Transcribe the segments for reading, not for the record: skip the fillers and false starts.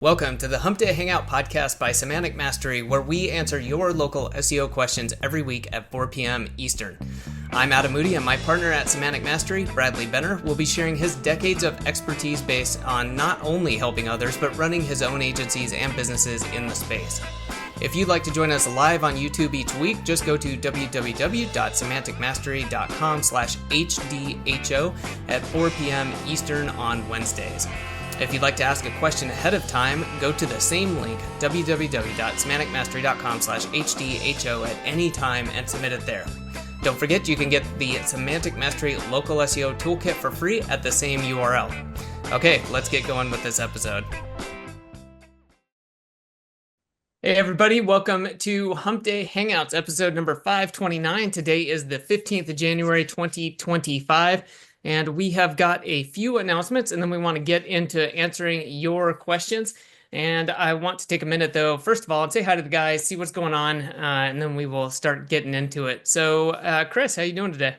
Welcome to the Hump Day Hangout podcast by Semantic Mastery, where we answer your local SEO questions every week at 4 p.m. Eastern. I'm Adam Moody, and my partner at Semantic Mastery, Bradley Benner, will be sharing his decades of expertise based on not only helping others, but running his own agencies and businesses in the space. If you'd like to join us live on YouTube each week, just go to www.semanticmastery.com/HDHO at 4 p.m. Eastern on Wednesdays. If you'd like to ask a question ahead of time, go to the same link, www.semanticmastery.com/HDHO at any time and submit it there. Don't forget you can get the Semantic Mastery Local SEO Toolkit for free at the same URL. Okay, let's get going with this episode. Hey everybody, welcome to Hump Day Hangouts, episode number 529. Today is the 15th of January, 2025. And we have got a few announcements, and then we want to get into answering your questions. And I want to take a minute, though, first of all, and say hi to the guys, see what's going on, and then we will start getting into it. So, Chris, how you doing today?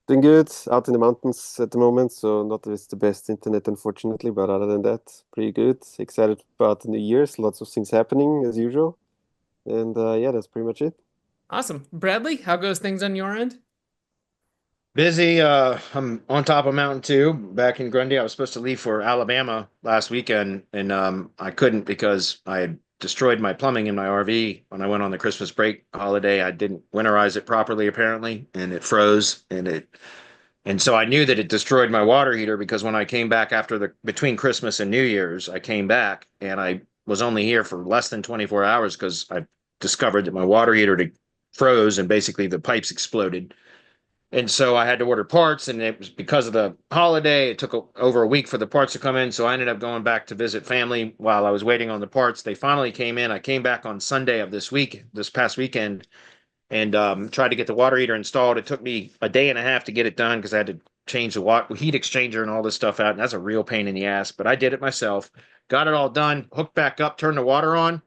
Doing good. Out in the mountains at the moment, so not with the best internet, unfortunately, but other than that, pretty good. Excited about the New Year's. Lots of things happening as usual. And yeah, that's pretty much it. Awesome. Bradley, how goes things on your end? Busy. I'm on top of Mountain 2 back in Grundy. I was supposed to leave for Alabama last weekend, and I couldn't because I had destroyed my plumbing in my RV when I went on the Christmas break holiday. I didn't winterize it properly, apparently, and it froze, and so I knew that it destroyed my water heater because when I came back between Christmas and New Year's, I came back and I was only here for less than 24 hours because I discovered that my water heater froze and basically the pipes exploded. And so I had to order parts, and it was because of the holiday. It took over a week for the parts to come in. So I ended up going back to visit family while I was waiting on the parts. They finally came in. I came back on Sunday of this past weekend, and tried to get the water heater installed. It took me a day and a half to get it done because I had to change the heat exchanger and all this stuff out. And that's a real pain in the ass, but I did it myself, got it all done, hooked back up, turned the water on.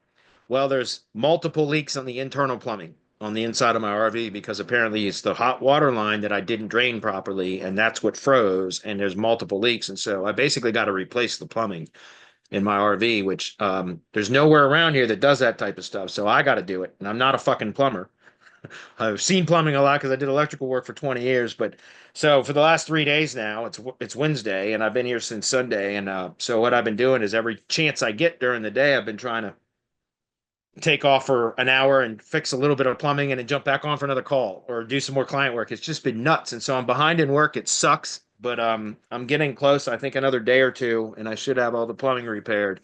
Well, there's multiple leaks on the internal plumbing on the inside of my RV because apparently it's the hot water line that I didn't drain properly, and that's what froze, and there's multiple leaks. And so I basically got to replace the plumbing in my RV, which there's nowhere around here that does that type of stuff. So I got to do it, and I'm not a fucking plumber. I've seen plumbing a lot because I did electrical work for 20 years. But so for the last 3 days now, it's Wednesday, and I've been here since Sunday. And so what I've been doing is every chance I get during the day, I've been trying to take off for an hour and fix a little bit of plumbing and then jump back on for another call or do some more client work. It's just been nuts. And so I'm behind in work. It sucks, but I'm getting close. I think another day or two, and I should have all the plumbing repaired.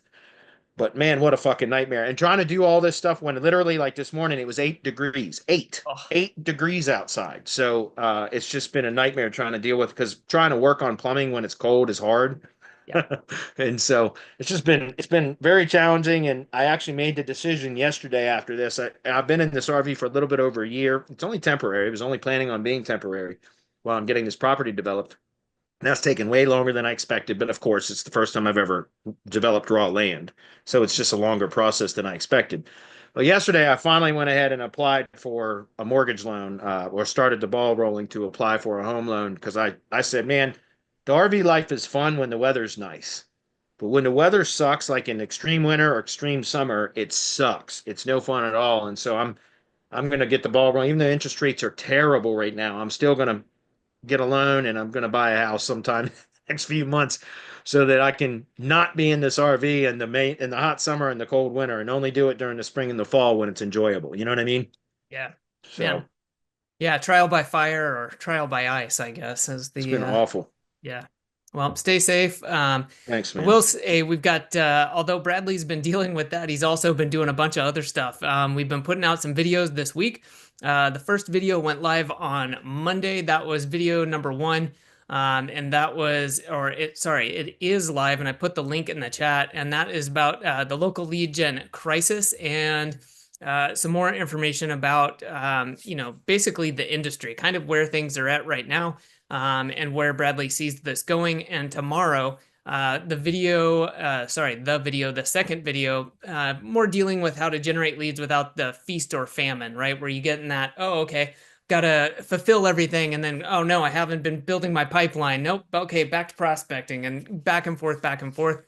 But man, what a fucking nightmare. And trying to do all this stuff when literally like this morning, it was 8 degrees, Oh, 8 degrees outside. So it's just been a nightmare trying to deal with because trying to work on plumbing when it's cold is hard. yeah. And so it's been very challenging. And I actually made the decision yesterday after this. I've been in this RV for a little bit over a year. It's only temporary. I was only planning on being temporary while I'm getting this property developed. And that's taken way longer than I expected. But of course, it's the first time I've ever developed raw land. So it's just a longer process than I expected. But yesterday, I finally went ahead and applied for a mortgage loan, or started the ball rolling to apply for a home loan because I said, man, the RV life is fun when the weather's nice. But when the weather sucks, like in extreme winter or extreme summer, it sucks. It's no fun at all. And so I'm going to get the ball rolling. Even though interest rates are terrible right now, I'm still going to get a loan and I'm going to buy a house sometime next few months so that I can not be in this RV in the hot summer and the cold winter and only do it during the spring and the fall when it's enjoyable. You know what I mean? Yeah. So Man. Yeah, trial by fire or trial by ice, I guess, is it's the been awful. yeah. Well, stay safe. Thanks, I man. will say we've got, although Bradley's been dealing with that, he's also been doing a bunch of other stuff. We've been putting out some videos this week. The first video went live on Monday. That was video number one. And that was, it is live, and I put the link in the chat, and that is about the local lead gen crisis and some more information about, basically the industry, kind of where things are at right now, and where Bradley sees this going. And tomorrow, the second video, more dealing with how to generate leads without the feast or famine, right? Where you get in that, oh, okay, got to fulfill everything. And then, oh no, I haven't been building my pipeline. Nope. Okay. Back to prospecting and back and forth, back and forth.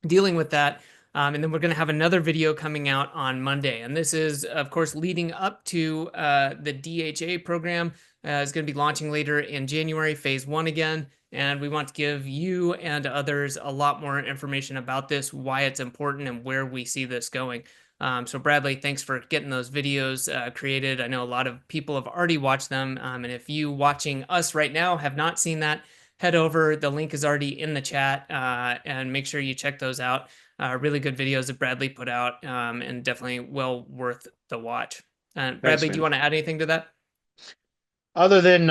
dealing with that. And then we're going to have another video coming out on Monday. And this is, of course, leading up to the DHA program. Is going to be launching later in January, phase 1 again. And we want to give you and others a lot more information about this, why it's important, and where we see this going. So Bradley, thanks for getting those videos created. I know a lot of people have already watched them. And if you watching us right now have not seen that, head over. The link is already in the chat, and make sure you check those out. Really good videos that Bradley put out, and definitely well worth the watch. Thanks, Bradley, do you man. want to add anything to that? Other than,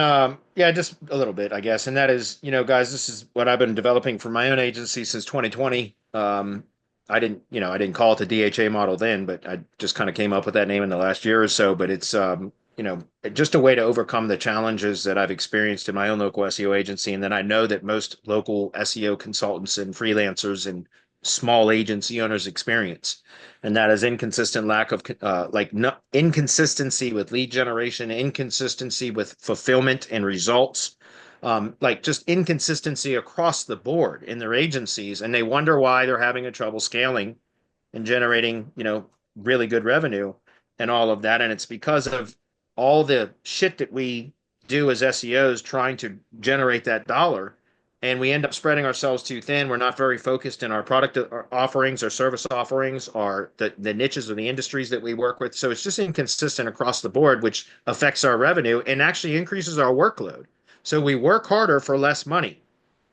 yeah, just a little bit, I guess. And that is, guys, this is what I've been developing for my own agency since 2020. I didn't call it the DHA model then, but I just kind of came up with that name in the last year or so. But it's, just a way to overcome the challenges that I've experienced in my own local SEO agency. And then I know that most local SEO consultants and freelancers and small agency owners experience, and that is inconsistent lack of inconsistency with lead generation, inconsistency with fulfillment and results, like just inconsistency across the board in their agencies, and they wonder why they're having a trouble scaling and generating, really good revenue and all of that. And it's because of all the shit that we do as SEOs trying to generate that dollar. And we end up spreading ourselves too thin. We're not very focused in our product offerings, our service offerings, or the niches or the industries that we work with. So it's just inconsistent across the board, which affects our revenue and actually increases our workload. So we work harder for less money.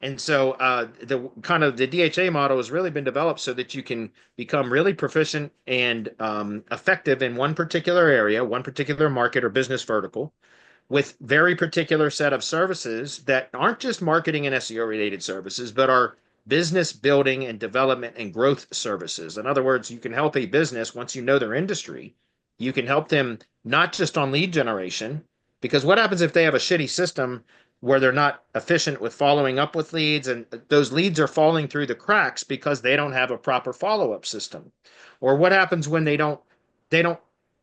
And so the DHA model has really been developed so that you can become really proficient and effective in one particular area, one particular market or business vertical, with very particular set of services that aren't just marketing and SEO related services, but are business building and development and growth services. In other words, you can help a business once you know their industry. You can help them not just on lead generation, because what happens if they have a shitty system where they're not efficient with following up with leads, and those leads are falling through the cracks because they don't have a proper follow-up system? Or what happens when they don't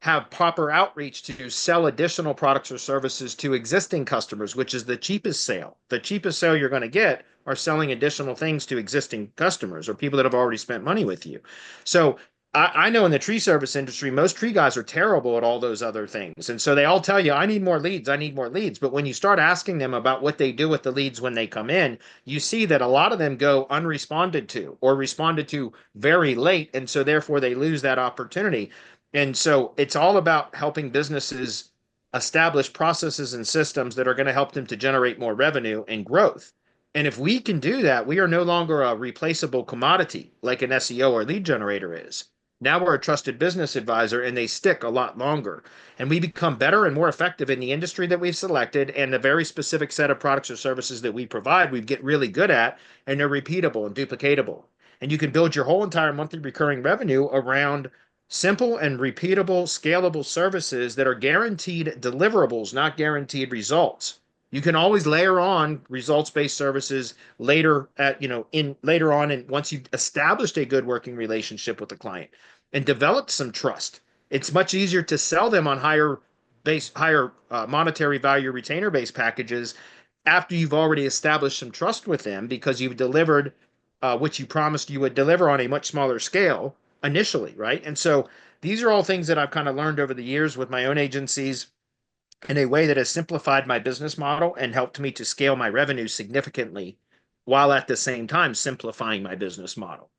have proper outreach to sell additional products or services to existing customers, which is the cheapest sale. The cheapest sale you're going to get are selling additional things to existing customers or people that have already spent money with you. So I know in the tree service industry, most tree guys are terrible at all those other things. And so they all tell you, I need more leads, I need more leads. But when you start asking them about what they do with the leads when they come in, you see that a lot of them go unresponded to or responded to very late. And so therefore they lose that opportunity. And so it's all about helping businesses establish processes and systems that are going to help them to generate more revenue and growth. And if we can do that, we are no longer a replaceable commodity like an SEO or lead generator is. Now we're a trusted business advisor and they stick a lot longer. And we become better and more effective in the industry that we've selected and the very specific set of products or services that we provide, we get really good at, and they're repeatable and duplicatable. And you can build your whole entire monthly recurring revenue around simple and repeatable, scalable services that are guaranteed deliverables, not guaranteed results. You can always layer on results-based services later later on, and once you've established a good working relationship with the client and developed some trust, it's much easier to sell them on higher monetary value retainer-based packages after you've already established some trust with them because you've delivered what you promised you would deliver on a much smaller scale initially, right? And so these are all things that I've kind of learned over the years with my own agencies in a way that has simplified my business model and helped me to scale my revenue significantly while at the same time simplifying my business model.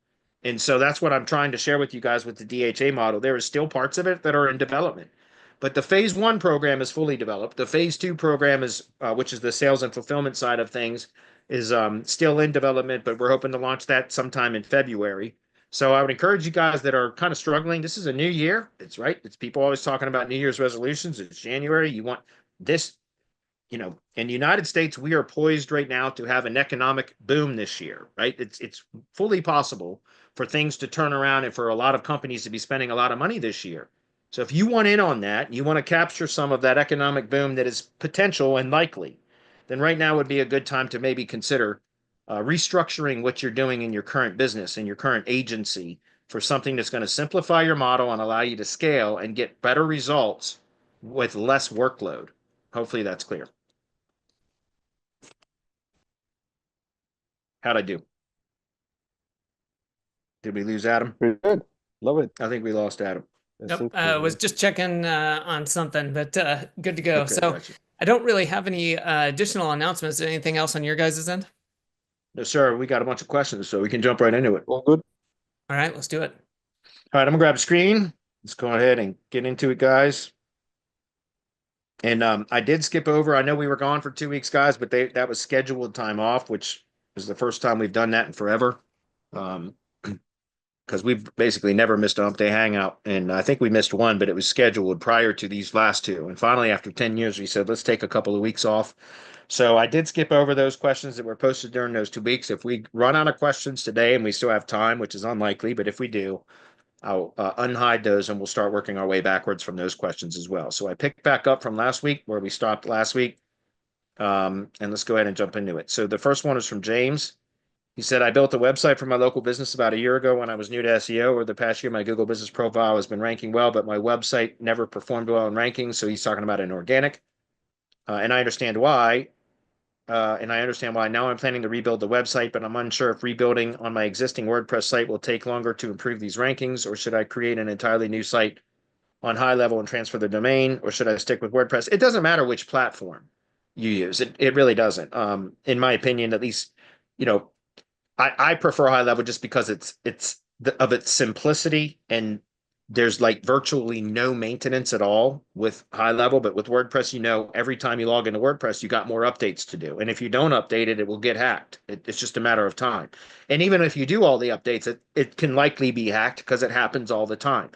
And so that's what I'm trying to share with you guys with the DHA model. There is still parts of it that are in development, but the phase 1 program is fully developed. The phase 2 program is, which is the sales and fulfillment side of things, is still in development, but we're hoping to launch that sometime in February. So I would encourage you guys that are kind of struggling. This is a new year. It's right. It's people always talking about New Year's resolutions. It's January. You want this, in the United States, we are poised right now to have an economic boom this year, right? It's fully possible for things to turn around and for a lot of companies to be spending a lot of money this year. So if you want in on that, you want to capture some of that economic boom that is potential and likely, then right now would be a good time to maybe consider restructuring what you're doing in your current business and your current agency for something that's going to simplify your model and allow you to scale and get better results with less workload. Hopefully that's clear. How'd I do? Did we lose Adam? Pretty good. Love it. I think we lost Adam. I Nope. think we Was just checking on something, but good to go. Okay, So gotcha. I don't really have any additional announcements. Anything else on your guys' end? No, sir, we got a bunch of questions, so we can jump right into it. all good. All right, let's do it. All right, I'm gonna grab a screen. Let's go ahead and get into it, guys. And I did skip over. I know we were gone for 2 weeks, guys, but that was scheduled time off, which is the first time we've done that in forever. Because we've basically never missed a Hump Day Hangout, and I think we missed one, but it was scheduled prior to these last two. And finally, after 10 years, we said let's take a couple of weeks off. So I did skip over those questions that were posted during those 2 weeks. If we run out of questions today and we still have time, which is unlikely, but if we do, I'll unhide those and we'll start working our way backwards from those questions as well. So I picked back up from last week where we stopped last week. And let's go ahead and jump into it. So the first one is from James. He said, I built a website for my local business about a year ago when I was new to SEO. Over the past year, my Google business profile has been ranking well, but my website never performed well in rankings. So he's talking about an organic. And I understand why. And I understand why. Now I'm planning to rebuild the website, but I'm unsure if rebuilding on my existing WordPress site will take longer to improve these rankings, or should I create an entirely new site on high level and transfer the domain, or should I stick with WordPress? It doesn't matter which platform you use. It really doesn't. In my opinion, at least, you know, I prefer high level just because of its simplicity, and there's like virtually no maintenance at all with high level. But with WordPress, every time you log into WordPress, you got more updates to do. And if you don't update it, it will get hacked. It's just a matter of time. And even if you do all the updates, it can likely be hacked because it happens all the time.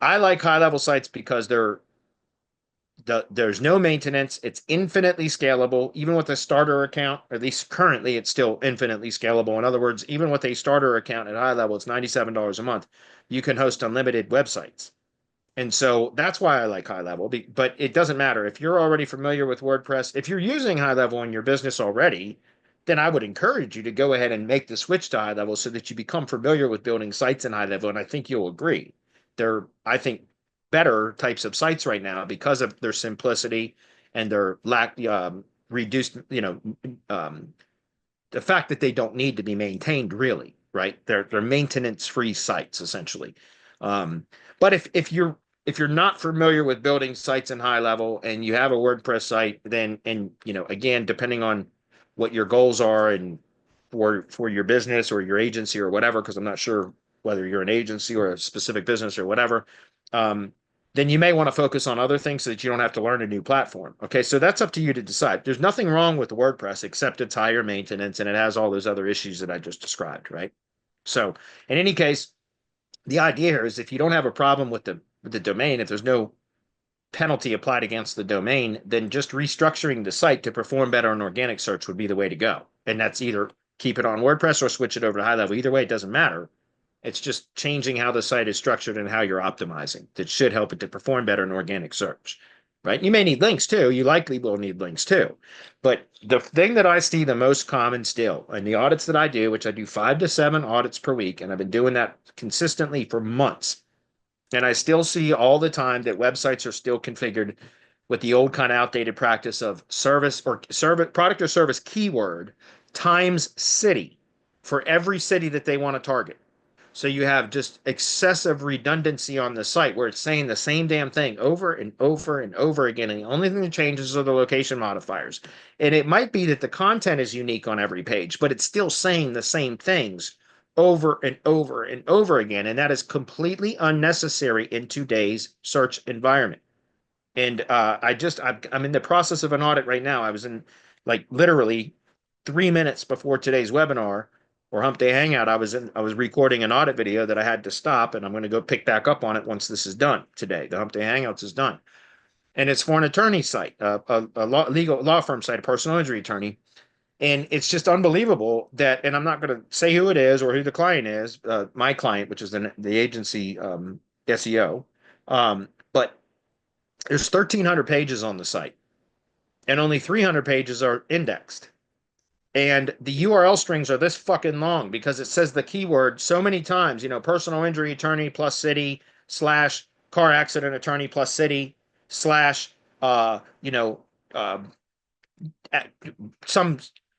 I like high level sites because there's no maintenance. It's infinitely scalable. Even with a starter account, at least currently, it's still infinitely scalable. In other words, even with a starter account at high level, it's $97 a month. You can host unlimited websites. And so that's why I like high level. But it doesn't matter. If you're already familiar with WordPress, if you're using high level in your business already, then I would encourage you to go ahead and make the switch to high level so that you become familiar with building sites in high level. And I think you'll agree. I think, better types of sites right now because of their simplicity and their reduced, the fact that they don't need to be maintained really, right? They're maintenance-free sites essentially. But if you're not familiar with building sites in high level and you have a WordPress site, then again, depending on what your goals are and for your business or your agency or whatever, because I'm not sure whether you're an agency or a specific business or whatever, then you may want to focus on other things so that you don't have to learn a new platform. Okay, so that's up to you to decide. There's nothing wrong with WordPress except it's higher maintenance and it has all those other issues that I just described, right? So in any case, the idea here is if you don't have a problem with the domain, if there's no penalty applied against the domain, then just restructuring the site to perform better on organic search would be the way to go. And that's either keep it on WordPress or switch it over to high level. Either way, it doesn't matter. It's just changing how the site is structured and how you're optimizing. That should help it to perform better in organic search, right? You may need links too. You likely will need links too. But the thing that I see the most common still in the audits that I do, which I do 5 to 7 audits per week, and I've been doing that consistently for months. And I still see all the time that websites are still configured with the old kind of outdated practice of product or service keyword times city for every city that they want to target. So you have just excessive redundancy on the site where it's saying the same damn thing over and over and over again. And the only thing that changes are the location modifiers. And it might be that the content is unique on every page, but it's still saying the same things over and over and over again. And that is completely unnecessary in today's search environment. And I'm in the process of an audit right now. I was in like literally 3 minutes before today's webinar or Hump Day Hangout. I was recording an audit video that I had to stop, and I'm going to go pick back up on it once this is done today. The Hump Day Hangouts is done, and it's for an attorney site, a legal law firm site, a personal injury attorney. And it's just unbelievable that, and I'm not going to say who it is or who the client is, my client, which is the agency SEO, but there's 1,300 pages on the site, and only 300 pages are indexed. And the URL strings are this fucking long because it says the keyword so many times, personal injury attorney plus city / car accident attorney plus city / some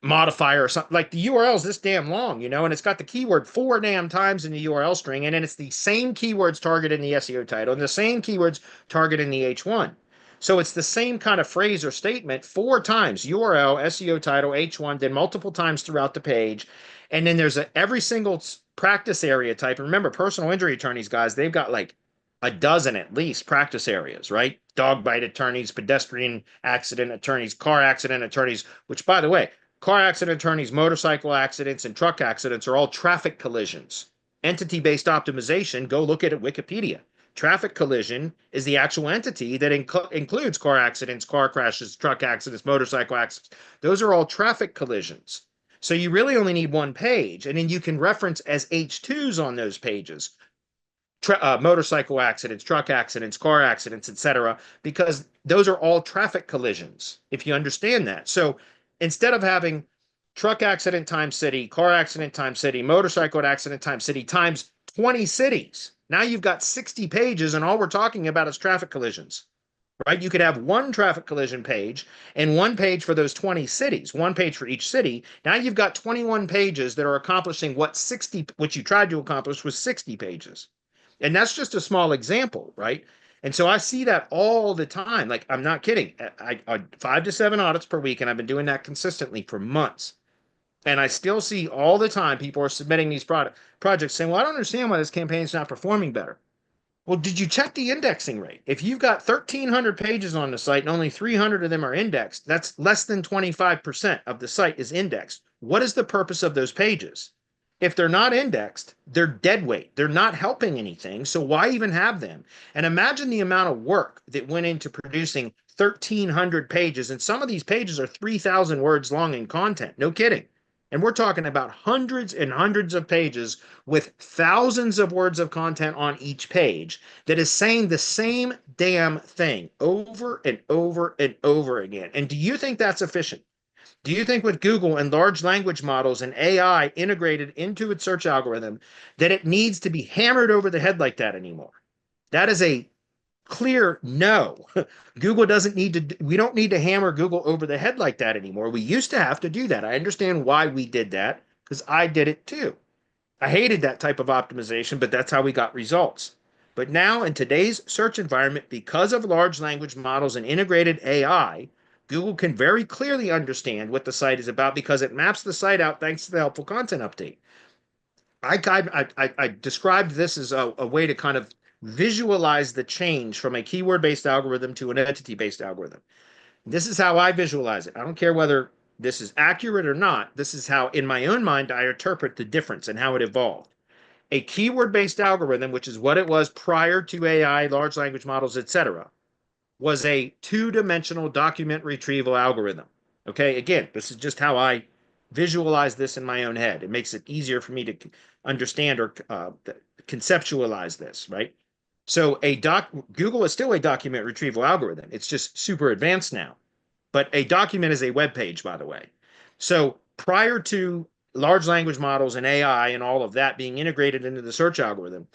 modifier or something. Like the URL is this damn long, and it's got the keyword 4 damn times in the URL string, and then it's the same keywords targeted in the SEO title and the same keywords targeted in the H1. So it's the same kind of phrase or statement 4 times: URL, SEO title, H1, then multiple times throughout the page. And then there's every single practice area type. Remember, personal injury attorneys, guys, they've got like a dozen at least practice areas, right? Dog bite attorneys, pedestrian accident attorneys, car accident attorneys, which, by the way, car accident attorneys, motorcycle accidents, and truck accidents are all traffic collisions. Entity-based optimization, go look at it, Wikipedia. Traffic collision is the actual entity that includes car accidents, car crashes, truck accidents, motorcycle accidents. Those are all traffic collisions. So you really only need one page, and then you can reference as H2s on those pages motorcycle accidents, truck accidents, car accidents, etc., because those are all traffic collisions, if you understand that. So instead of having truck accident times city, car accident times city, motorcycle accident times city times 20 cities, now you've got 60 pages, and all we're talking about is traffic collisions, right? You could have one traffic collision page and one page for those 20 cities, one page for each city. Now you've got 21 pages that are accomplishing what you tried to accomplish was 60 pages. And that's just a small example, right? And so I see that all the time. Like, I'm not kidding. I 5 to 7 audits per week, and I've been doing that consistently for months. And I still see all the time people are submitting these projects saying, well, I don't understand why this campaign is not performing better. Well, did you check the indexing rate? If you've got 1,300 pages on the site and only 300 of them are indexed, that's less than 25% of the site is indexed. What is the purpose of those pages? If they're not indexed, they're dead weight. They're not helping anything. So why even have them? And imagine the amount of work that went into producing 1,300 pages. And some of these pages are 3,000 words long in content. No kidding. And we're talking about hundreds and hundreds of pages with thousands of words of content on each page that is saying the same damn thing over and over and over again. And do you think that's efficient? Do you think with Google and large language models and AI integrated into its search algorithm that it needs to be hammered over the head like that anymore? That is a clear no. Google doesn't need to, we don't need to hammer Google over the head like that anymore. We used to have to do that. I understand why we did that because I did it too. I hated that type of optimization, but that's how we got results. But now in today's search environment, because of large language models and integrated AI, Google can very clearly understand what the site is about because it maps the site out thanks to the helpful content update. I described this as a way to kind of visualize the change from a keyword-based algorithm to an entity-based algorithm. This is how I visualize it. I don't care whether this is accurate or not. This is how, in my own mind, I interpret the difference and how it evolved. A keyword-based algorithm, which is what it was prior to AI, large language models, etc., was a two-dimensional document retrieval algorithm. Okay, again, this is just how I visualize this in my own head. It makes it easier for me to understand or conceptualize this, right? So Google is still a document retrieval algorithm. It's just super advanced now. But a document is a web page, by the way. So prior to large language models and AI and all of that being integrated into the search algorithm,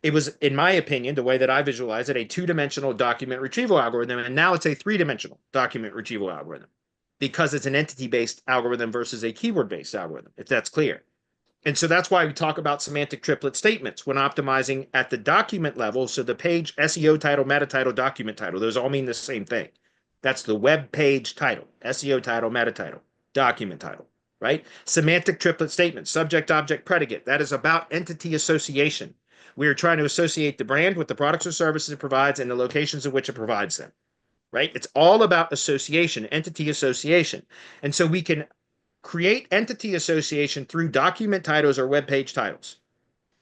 it was, in my opinion, the way that I visualize it, a two-dimensional document retrieval algorithm. And now it's a three-dimensional document retrieval algorithm because it's an entity-based algorithm versus a keyword-based algorithm, if that's clear. And so that's why we talk about semantic triplet statements when optimizing at the document level. So the page, SEO title, meta title, document title, those all mean the same thing. That's the web page title, SEO title, meta title, document title, right? Semantic triplet statements, subject, object, predicate. That is about entity association. We are trying to associate the brand with the products or services it provides and the locations in which it provides them, right? It's all about association, entity association. And so we can create entity association through document titles or web page titles.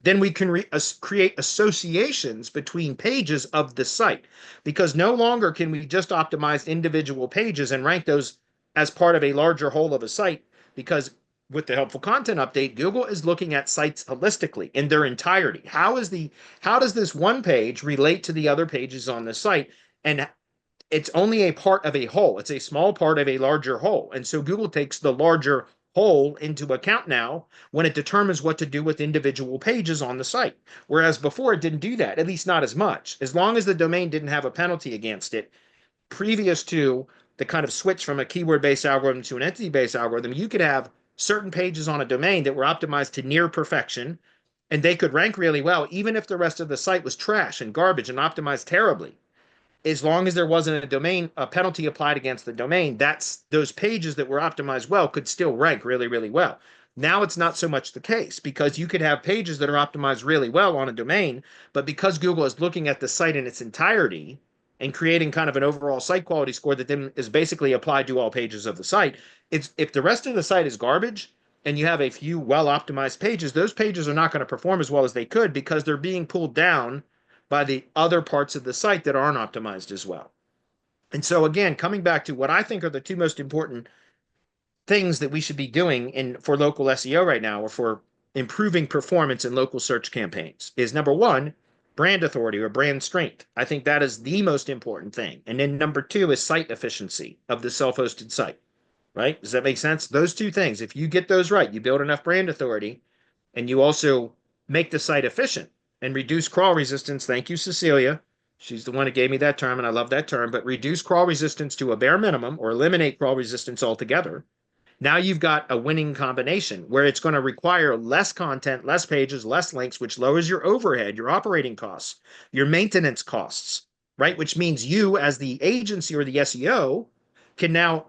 Then we can create associations between pages of the site because no longer can we just optimize individual pages and rank those as part of a larger whole of a site because with the helpful content update, Google is looking at sites holistically in their entirety. How does this one page relate to the other pages on the site? And it's only a part of a whole. It's a small part of a larger whole. And so Google takes the larger whole into account now when it determines what to do with individual pages on the site. Whereas before it didn't do that, at least not as much. As long as the domain didn't have a penalty against it, previous to the kind of switch from a keyword-based algorithm to an entity-based algorithm, you could have certain pages on a domain that were optimized to near perfection, and they could rank really well, even if the rest of the site was trash and garbage and optimized terribly. As long as there wasn't a penalty applied against the domain, those pages that were optimized well could still rank really, really well. Now it's not so much the case, because you could have pages that are optimized really well on a domain, but because Google is looking at the site in its entirety and creating kind of an overall site quality score that then is basically applied to all pages of the site, if the rest of the site is garbage and you have a few well optimized pages, those pages are not going to perform as well as they could because they're being pulled down by the other parts of the site that aren't optimized as well. And so again, coming back to what I think are the two most important things that we should be doing for local SEO right now, or for improving performance in local search campaigns, is number one, brand authority or brand strength. I think that is the most important thing. And then number two is site efficiency of the self-hosted site, right? Does that make sense? Those two things, if you get those right, you build enough brand authority and you also make the site efficient and reduce crawl resistance. Thank you, Cecilia. She's the one who gave me that term, and I love that term. But reduce crawl resistance to a bare minimum or eliminate crawl resistance altogether. Now you've got a winning combination where it's going to require less content, less pages, less links, which lowers your overhead, your operating costs, your maintenance costs, right? Which means you, as the agency or the SEO, can now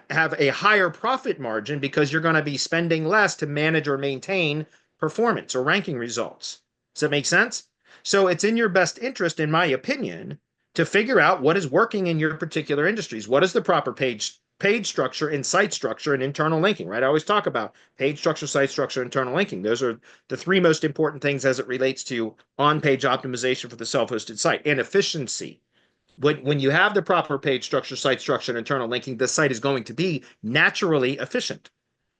have a higher profit margin because you're going to be spending less to manage or maintain performance or ranking results. Does that make sense? So it's in your best interest, in my opinion, to figure out what is working in your particular industries. What is the proper page structure and site structure and internal linking, right? I always talk about page structure, site structure, internal linking. Those are the three most important things as it relates to on-page optimization for the self-hosted site, and efficiency. When you have the proper page structure, site structure, and internal linking, the site is going to be naturally efficient.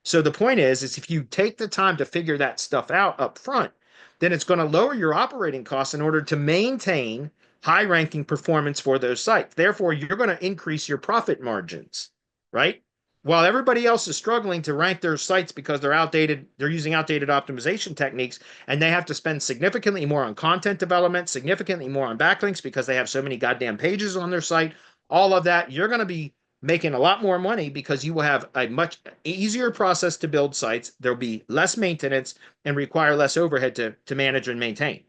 So the point is if you take the time to figure that stuff out up front, then it's going to lower your operating costs in order to maintain high ranking performance for those sites. Therefore, you're going to increase your profit margins, right? While everybody else is struggling to rank their sites because they're outdated, they're using outdated optimization techniques, and they have to spend significantly more on content development, significantly more on backlinks because they have so many goddamn pages on their site. All of that, you're going to be making a lot more money because you will have a much easier process to build sites. There'll be less maintenance and require less overhead to manage and maintain.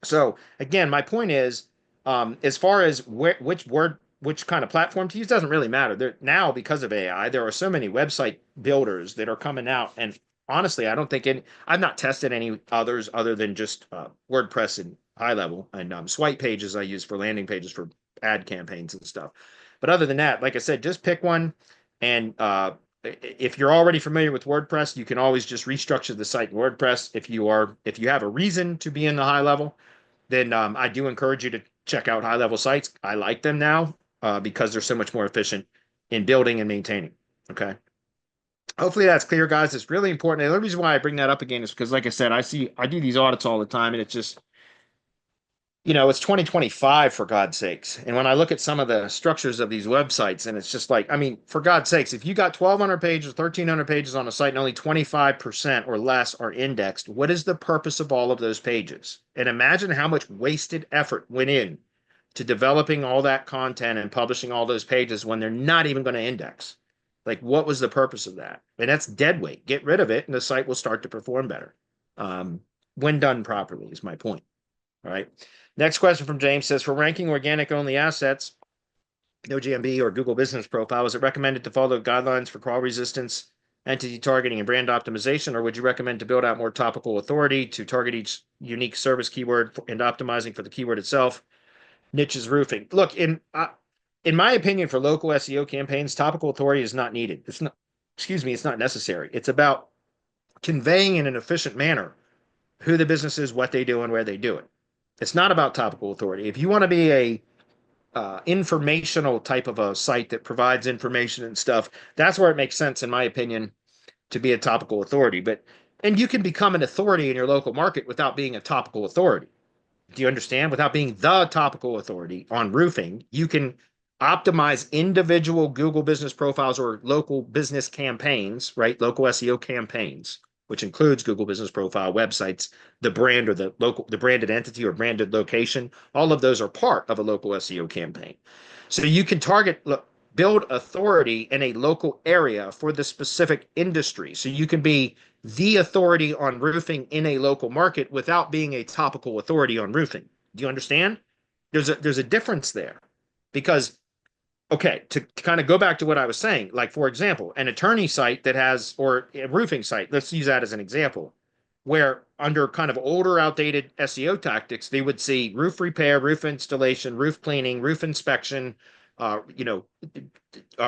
So again, my point is, as far as which kind of platform to use doesn't really matter. Now, because of AI, there are so many website builders that are coming out, and honestly, I don't think I've not tested any others other than just WordPress and high level, and swipe pages I use for landing pages for ad campaigns and stuff. But other than that, like I said, just pick one. And if you're already familiar with WordPress, you can always just restructure the site in WordPress. If you have a reason to be in the high level, then I do encourage you to check out high level sites. I like them now because they're so much more efficient in building and maintaining. Okay. Hopefully that's clear, guys. It's really important. And the reason why I bring that up again is because, like I said, I do these audits all the time, and it's just, it's 2025 for God's sakes. And when I look at some of the structures of these websites, and it's just like, I mean, for God's sakes, if you got 1,200 pages, 1,300 pages on a site and only 25% or less are indexed, what is the purpose of all of those pages? And imagine how much wasted effort went in to developing all that content and publishing all those pages when they're not even going to index. Like, what was the purpose of that? And that's dead weight. Get rid of it, and the site will start to perform better. When done properly is my point. All right. Next question from James says, for ranking organic only assets, no GMB or Google Business Profile, is it recommended to follow guidelines for crawl resistance, entity targeting, and brand optimization, or would you recommend to build out more topical authority to target each unique service keyword and optimizing for the keyword itself? Niches roofing. Look, in my opinion, for local SEO campaigns, topical authority is not needed. It's not necessary. It's about conveying in an efficient manner who the business is, what they do, and where they do it. It's not about topical authority. If you want to be a informational type of a site that provides information and stuff, that's where it makes sense, in my opinion, to be a topical authority. And you can become an authority in your local market without being a topical authority. Do you understand? Without being the topical authority on roofing, you can optimize individual Google business profiles or local business campaigns, right? Local SEO campaigns, which includes Google Business Profile, websites, the brand or the branded entity or branded location. All of those are part of a local SEO campaign. So you can target, look, build authority in a local area for the specific industry. So you can be the authority on roofing in a local market without being a topical authority on roofing. Do you understand? There's a difference there because okay, to kind of go back to what I was saying, like for example, an attorney site that has, or a roofing site, let's use that as an example, where under kind of older, outdated SEO tactics, they would see roof repair, roof installation, roof cleaning, roof inspection, you know,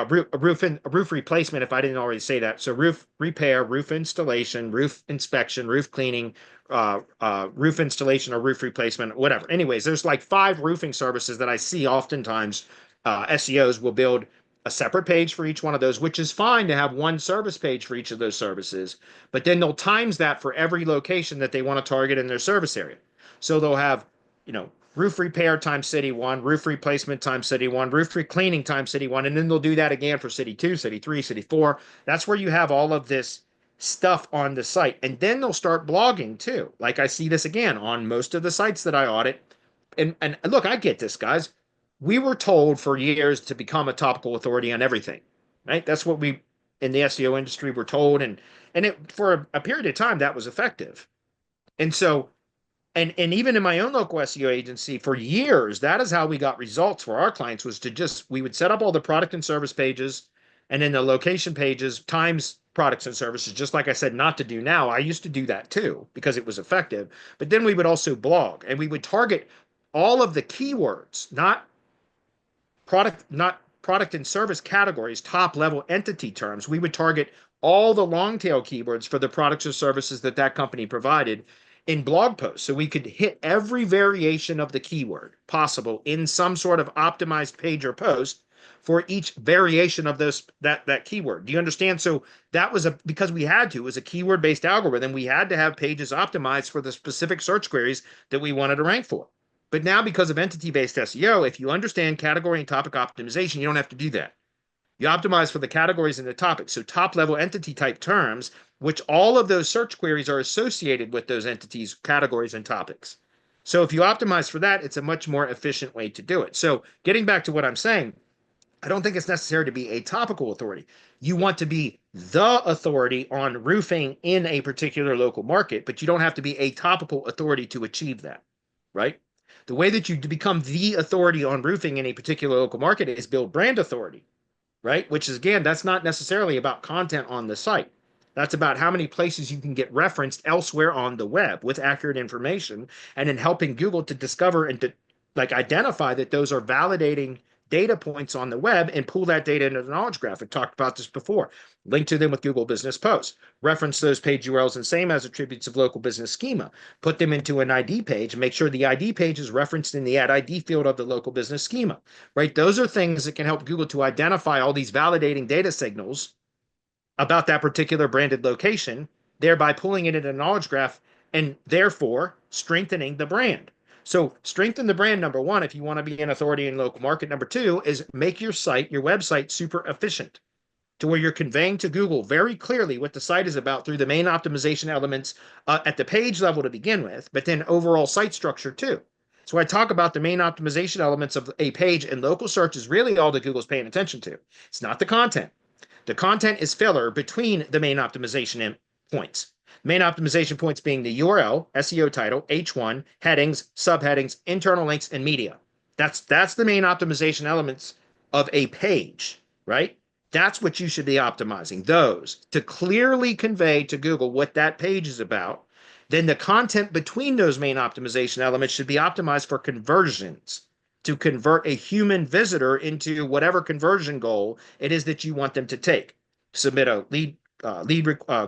roof replacement, if I didn't already say that. So roof repair, roof installation, roof inspection, roof cleaning, roof installation or roof replacement, whatever. Anyways, there's like 5 roofing services that I see oftentimes SEOs will build a separate page for each one of those, which is fine to have one service page for each of those services, but then they'll times that for every location that they want to target in their service area. So they'll have, you know, roof repair times city 1, roof replacement times city 1, roof cleaning times city 1, and then they'll do that again for city 2, city 3, city 4. That's where you have all of this stuff on the site. And then they'll start blogging too. Like I see this again on most of the sites that I audit. And look, I get this, guys. We were told for years to become a topical authority on everything, right? That's what we in the SEO industry were told, and it for a period of time that was effective. And so, and even in my own local SEO agency for years, that is how we got results for our clients, was to just we would set up all the product and service pages, and then the location pages times products and services, just like I said not to do now. I used to do that too because it was effective. But then we would also blog, and we would target all of the keywords, not product and service categories, top level entity terms. We would target all the long tail keywords for the products or services that that company provided in blog posts. So we could hit every variation of the keyword possible in some sort of optimized page or post for each variation of that keyword. Do you understand? So that was because we had to, it was a keyword based algorithm. We had to have pages optimized for the specific search queries that we wanted to rank for. But now, because of entity-based SEO, if you understand category and topic optimization, you don't have to do that. You optimize for the categories and the topics. So top-level entity type terms, which all of those search queries are associated with those entities, categories, and topics. So if you optimize for that, it's a much more efficient way to do it. So getting back to what I'm saying, I don't think it's necessary to be a topical authority. You want to be the authority on roofing in a particular local market, but you don't have to be a topical authority to achieve that, right? The way that you become the authority on roofing in a particular local market is build brand authority, right? Which is, again, that's not necessarily about content on the site. That's about how many places you can get referenced elsewhere on the web with accurate information, and then helping Google to discover and to like identify that those are validating data points on the web and pull that data into the knowledge graph. I talked about this before. Link to them with Google Business Posts. Reference those page URLs and same as attributes of local business schema. Put them into an ID page and make sure the ID page is referenced in the add ID field of the local business schema, right? Those are things that can help Google to identify all these validating data signals about that particular branded location, thereby pulling it into a knowledge graph and therefore strengthening the brand. So strengthen the brand, number one, if you want to be an authority in local market. Number two is make your site, your website, super efficient to where you're conveying to Google very clearly what the site is about through the main optimization elements at the page level to begin with, but then overall site structure too. So I talk about the main optimization elements of a page, and local search is really all that Google's paying attention to. It's not the content. The content is filler between the main optimization points. Main optimization points being the URL, SEO title, H1, headings, subheadings, internal links, and media. That's the main optimization elements of a page, right? That's what you should be optimizing, those, to clearly convey to Google what that page is about. Then the content between those main optimization elements should be optimized for conversions, to convert a human visitor into whatever conversion goal it is that you want them to take. Submit a lead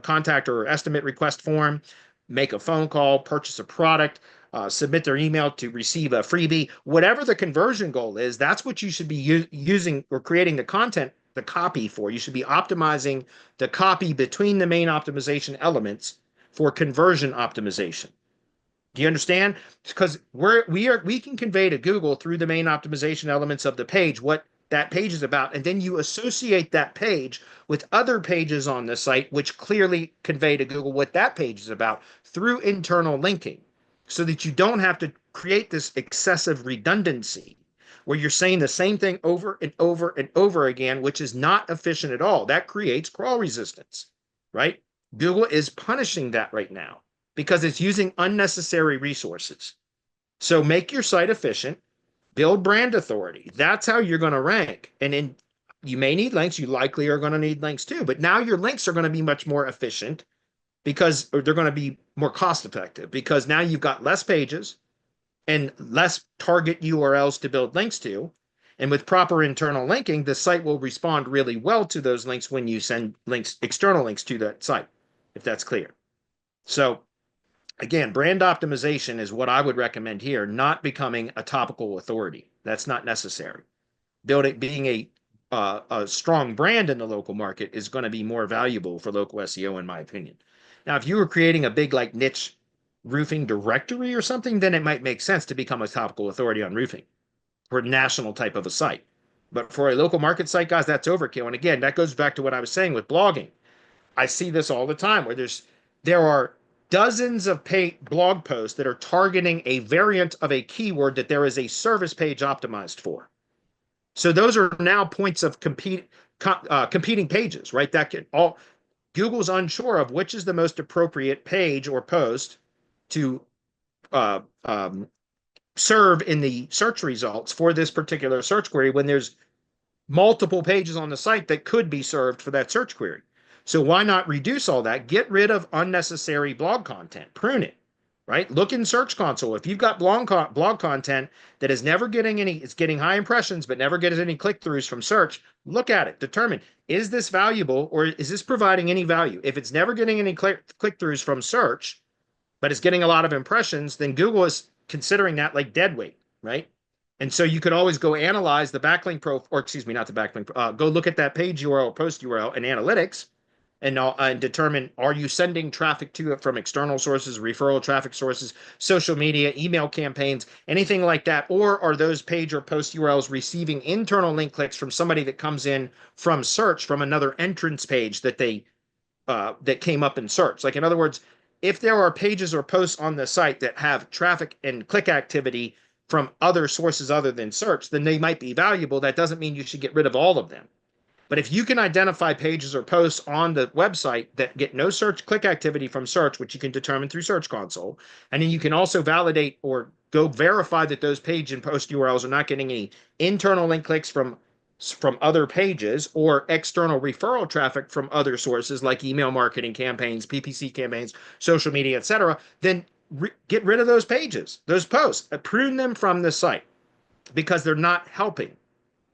contact or estimate request form, make a phone call, purchase a product, submit their email to receive a freebie. Whatever the conversion goal is, that's what you should be using or creating the content, the copy for. You should be optimizing the copy between the main optimization elements for conversion optimization. Do you understand? Because we can convey to Google through the main optimization elements of the page what that page is about, and then you associate that page with other pages on the site which clearly convey to Google what that page is about through internal linking, so that you don't have to create this excessive redundancy where you're saying the same thing over and over and over again, which is not efficient at all. That creates crawl resistance, right? Google is punishing that right now because it's using unnecessary resources. So make your site efficient, build brand authority. That's how you're going to rank. And then you may need links. You likely are going to need links too. But now your links are going to be much more efficient because they're going to be more cost effective because now you've got less pages and less target URLs to build links to. And with proper internal linking, the site will respond really well to those links when you send links, external links to that site, if that's clear. So again, brand optimization is what I would recommend here, not becoming a topical authority. That's not necessary. Being a strong brand in the local market is going to be more valuable for local SEO, in my opinion. Now, if you were creating a big like niche roofing directory or something, then it might make sense to become a topical authority on roofing for a national type of a site. But for a local market site, guys, that's overkill. And again, that goes back to what I was saying with blogging. I see this all the time where there are dozens of blog posts that are targeting a variant of a keyword that there is a service page optimized for. So those are now points of competing pages, right? That can all Google's unsure of which is the most appropriate page or post to uh, um, serve in the search results for this particular search query when there's multiple pages on the site that could be served for that search query. So why not reduce all that? Get rid of unnecessary blog content, prune it, right? Look in Search Console. If you've got blog content that is never getting any, it's getting high impressions, but never gets any click-throughs from search, look at it, determine, is this valuable or is this providing any value? If it's never getting any click-throughs from search, but it's getting a lot of impressions, then Google is considering that like dead weight, right? And so you could always go analyze the backlink or excuse me, not the backlink, go look at that page URL, post URL in analytics and determine, are you sending traffic to it from external sources, referral traffic sources, social media, email campaigns, anything like that? Or are those page or post URLs receiving internal link clicks from somebody that comes in from search from another entrance page that that came up in search? Like in other words, if there are pages or posts on the site that have traffic and click activity from other sources other than search, then they might be valuable. That doesn't mean you should get rid of all of them. But if you can identify pages or posts on the website that get no search click activity from search, which you can determine through Search Console, and then you can also validate or go verify that those page and post URLs are not getting any internal link clicks from other pages or external referral traffic from other sources like email marketing campaigns, PPC campaigns, social media, etc., then get rid of those pages, those posts, prune them from the site because they're not helping.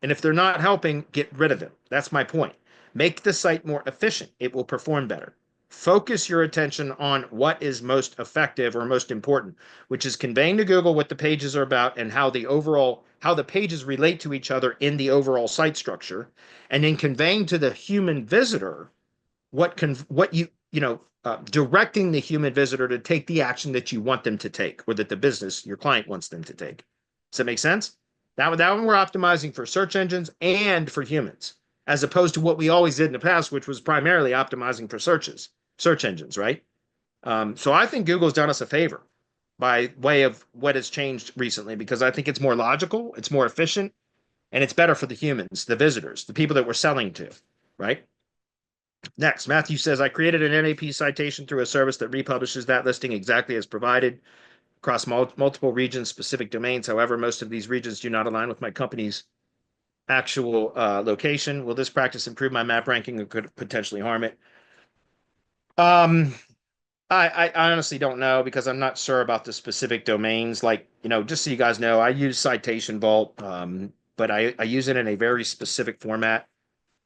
And if they're not helping, get rid of them. That's my point. Make the site more efficient. It will perform better. Focus your attention on what is most effective or most important, which is conveying to Google what the pages are about and how the pages relate to each other in the overall site structure, and then conveying to the human visitor directing the human visitor to take the action that you want them to take or that the business, your client, wants them to take. Does that make sense? That one we're optimizing for search engines and for humans, as opposed to what we always did in the past, which was primarily optimizing for search engines, right? So I think Google's done us a favor by way of what has changed recently, because I think it's more logical, it's more efficient, and it's better for the humans, the visitors, the people that we're selling to, right? Next, Matthew says, I created an NAP citation through a service that republishes that listing exactly as provided across multiple regions, specific domains. However, most of these regions do not align with my company's actual location. Will this practice improve my map ranking or could potentially harm it? I honestly don't know because I'm not sure about the specific domains. Like, just so you guys know, I use Citation Vault, but I use it in a very specific format,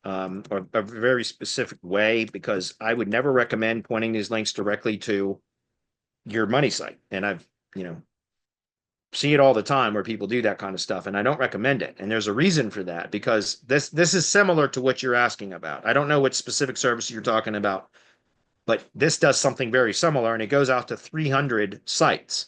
or a very specific way, because I would never recommend pointing these links directly to your money site. And I've, see it all the time where people do that kind of stuff, and I don't recommend it. And there's a reason for that, because this is similar to what you're asking about. I don't know which specific service you're talking about, but this does something very similar, and it goes out to 300 sites.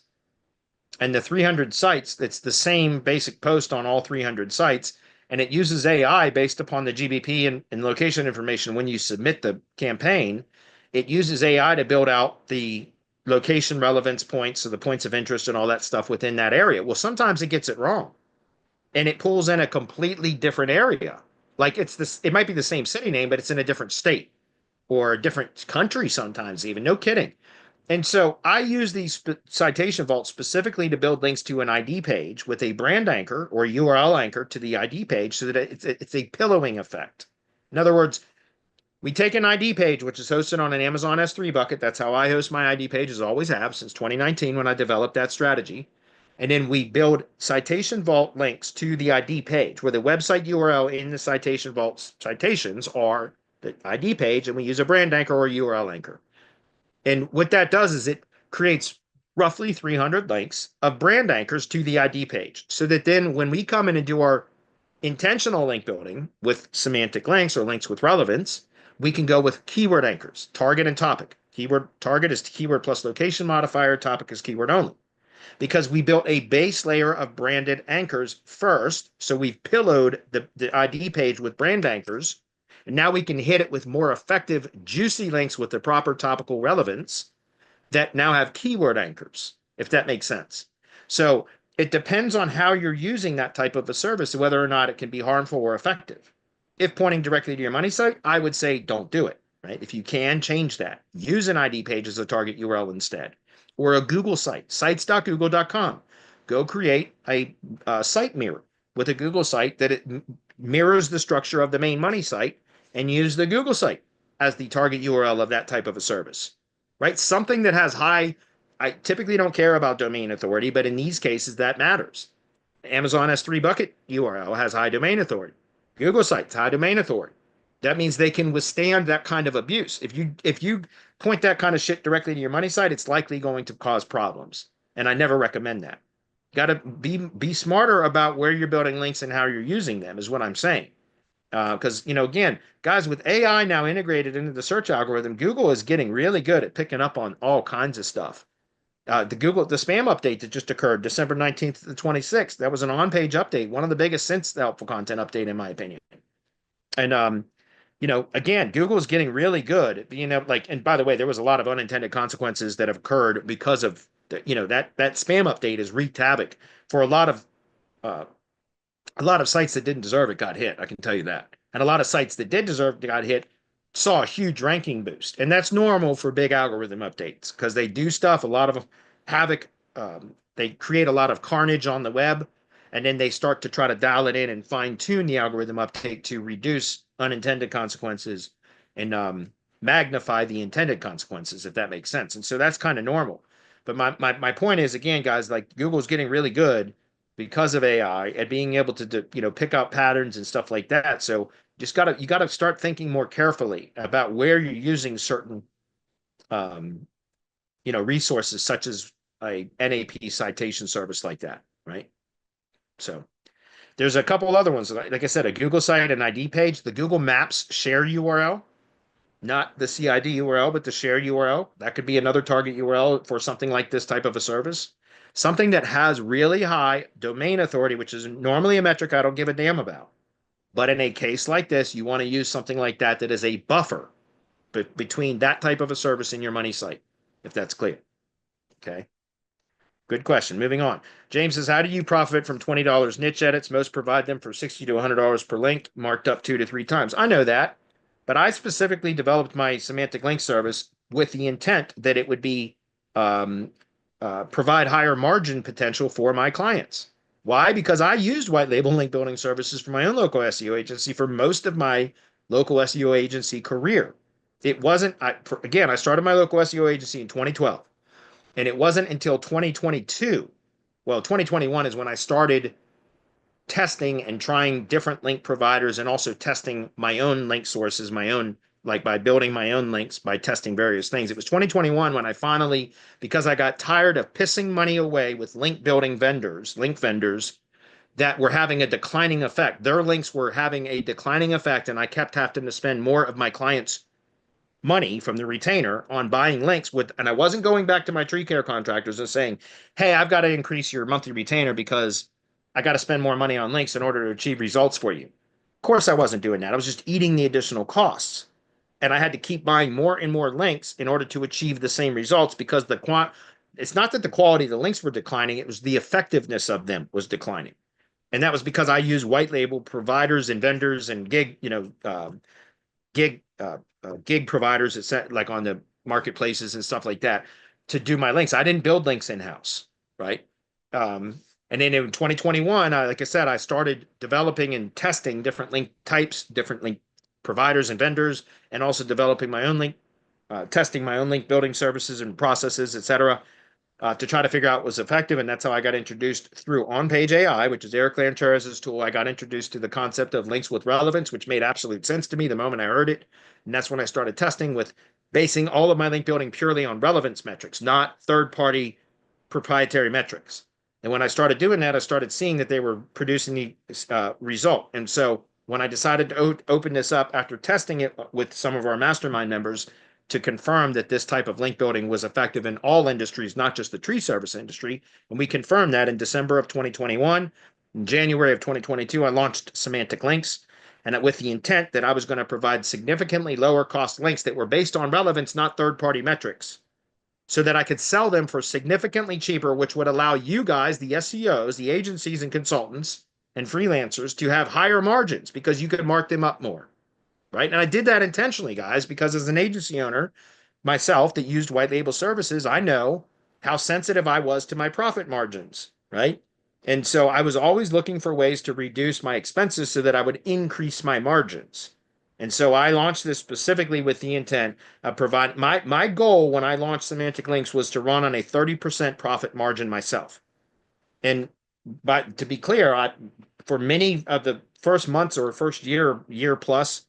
And the 300 sites, it's the same basic post on all 300 sites, and it uses AI based upon the GBP and location information when you submit the campaign. It uses AI to build out the location relevance points, so the points of interest and all that stuff within that area. Well, sometimes it gets it wrong. and it pulls in a completely different area. Like it's this, it might be the same city name, but it's in a different state or a different country sometimes even. No kidding. And so I use these citation vaults specifically to build links to an ID page with a brand anchor or URL anchor to the ID page so that it's a pillowing effect. In other words, we take an ID page, which is hosted on an Amazon S3 bucket. That's how I host my ID pages, always have since 2019 when I developed that strategy. And then we build citation vault links to the ID page where the website URL in the citation vault citations are the ID page, and we use a brand anchor or URL anchor. And what that does is it creates roughly 300 links of brand anchors to the ID page so that then when we come in and do our intentional link building with semantic links or links with relevance, we can go with keyword anchors, target and topic. Keyword target is keyword plus location modifier, topic is keyword only. Because we built a base layer of branded anchors first. So we've pillowed the ID page with brand anchors. And now we can hit it with more effective, juicy links with the proper topical relevance that now have keyword anchors, if that makes sense. So it depends on how you're using that type of a service, whether or not it can be harmful or effective. If pointing directly to your money site, I would say don't do it, right? If you can, change that. Use an ID page as a target URL instead, or a Google site, sites.google.com. Go create a site mirror with a Google site that it mirrors the structure of the main money site and use the Google site as the target URL of that type of a service, right? Something that has high, I typically don't care about domain authority, but in these cases that matters. Amazon S3 bucket URL has high domain authority. Google sites, high domain authority. That means they can withstand that kind of abuse. If you point that kind of shit directly to your money site, it's likely going to cause problems. And I never recommend that. Got to be smarter about where you're building links and how you're using them, is what I'm saying. Because, again, guys, with AI now integrated into the search algorithm, Google is getting really good at picking up on all kinds of stuff. The spam update that just occurred December 19th to the 26th, that was an on-page update, one of the biggest since the helpful content update, in my opinion. And, again, Google is getting really good at being able, and by the way, there was a lot of unintended consequences that have occurred because of, that spam update has wreaked havoc for uh, a lot of sites that didn't deserve it got hit. I can tell you that. And a lot of sites that did deserve it got hit saw a huge ranking boost. And that's normal for big algorithm updates because they do stuff, a lot of havoc. They create a lot of carnage on the web. And then they start to try to dial it in and fine tune the algorithm update to reduce unintended consequences and magnify the intended consequences, if that makes sense. And so that's kind of normal. But my point is, again, guys, like Google's getting really good because of AI at being able to pick out patterns and stuff like that. So you gotta start thinking more carefully about where you're using certain resources such as a NAP citation service like that, right? So there's a couple other ones. Like I said, a Google site, an ID page, the Google Maps share URL, not the CID URL, but the share URL. That could be another target URL for something like this type of a service. Something that has really high domain authority, which is normally a metric I don't give a damn about. But in a case like this, you want to use something like that that is a buffer between that type of a service and your money site, if that's clear. Okay. Good question. Moving on. James says, how do you profit from $20 niche edits? Most provide them for $60 to $100 per link, marked up 2 to 3 times. I know that, but I specifically developed my semantic link service with the intent that it would be provide higher margin potential for my clients. Why? Because I used white label link building services for my own local SEO agency for most of my local SEO agency career. It wasn't, again, I started my local SEO agency in 2012. And it wasn't until 2022, well, 2021 is when I started testing and trying different link providers and also testing my own link sources, like by building my own links, by testing various things. It was 2021 when I finally, because I got tired of pissing money away with link vendors that were having a declining effect. Their links were having a declining effect, and I kept having to spend more of my clients' money from the retainer on buying links and I wasn't going back to my tree care contractors and saying, hey, I've got to increase your monthly retainer because I got to spend more money on links in order to achieve results for you. Of course, I wasn't doing that. I was just eating the additional costs. And I had to keep buying more and more links in order to achieve the same results because it's not that the quality of the links were declining, it was the effectiveness of them was declining. And that was because I use white label providers and vendors and gig providers that set like on the marketplaces and stuff like that to do my links. I didn't build links in-house, right? And then in 2021, like I said, I started developing and testing different link types, different link providers and vendors, and also developing my own link, testing my own link building services and processes, et cetera, to try to figure out what was effective. And that's how I got introduced through On-Page AI, which is Eric Lancheres' tool. I got introduced to the concept of links with relevance, which made absolute sense to me the moment I heard it. And that's when I started testing with basing all of my link building purely on relevance metrics, not third-party proprietary metrics. And when I started doing that, I started seeing that they were producing the result. And so when I decided to open this up after testing it with some of our mastermind members, to confirm that this type of link building was effective in all industries, not just the tree service industry. And we confirmed that in December of 2021. In January of 2022, I launched Semantic Links, and with the intent that I was going to provide significantly lower cost links that were based on relevance, not third-party metrics, so that I could sell them for significantly cheaper, which would allow you guys, the SEOs, the agencies and consultants and freelancers, to have higher margins because you could mark them up more. Right. And I did that intentionally, guys, because as an agency owner myself that used white label services, I know how sensitive I was to my profit margins. Right. And so I was always looking for ways to reduce my expenses so that I would increase my margins. And so I launched this specifically with the intent of provide my goal when I launched Semantic Links was to run on a 30% profit margin myself. And but to be clear, for many of the first months or first year plus,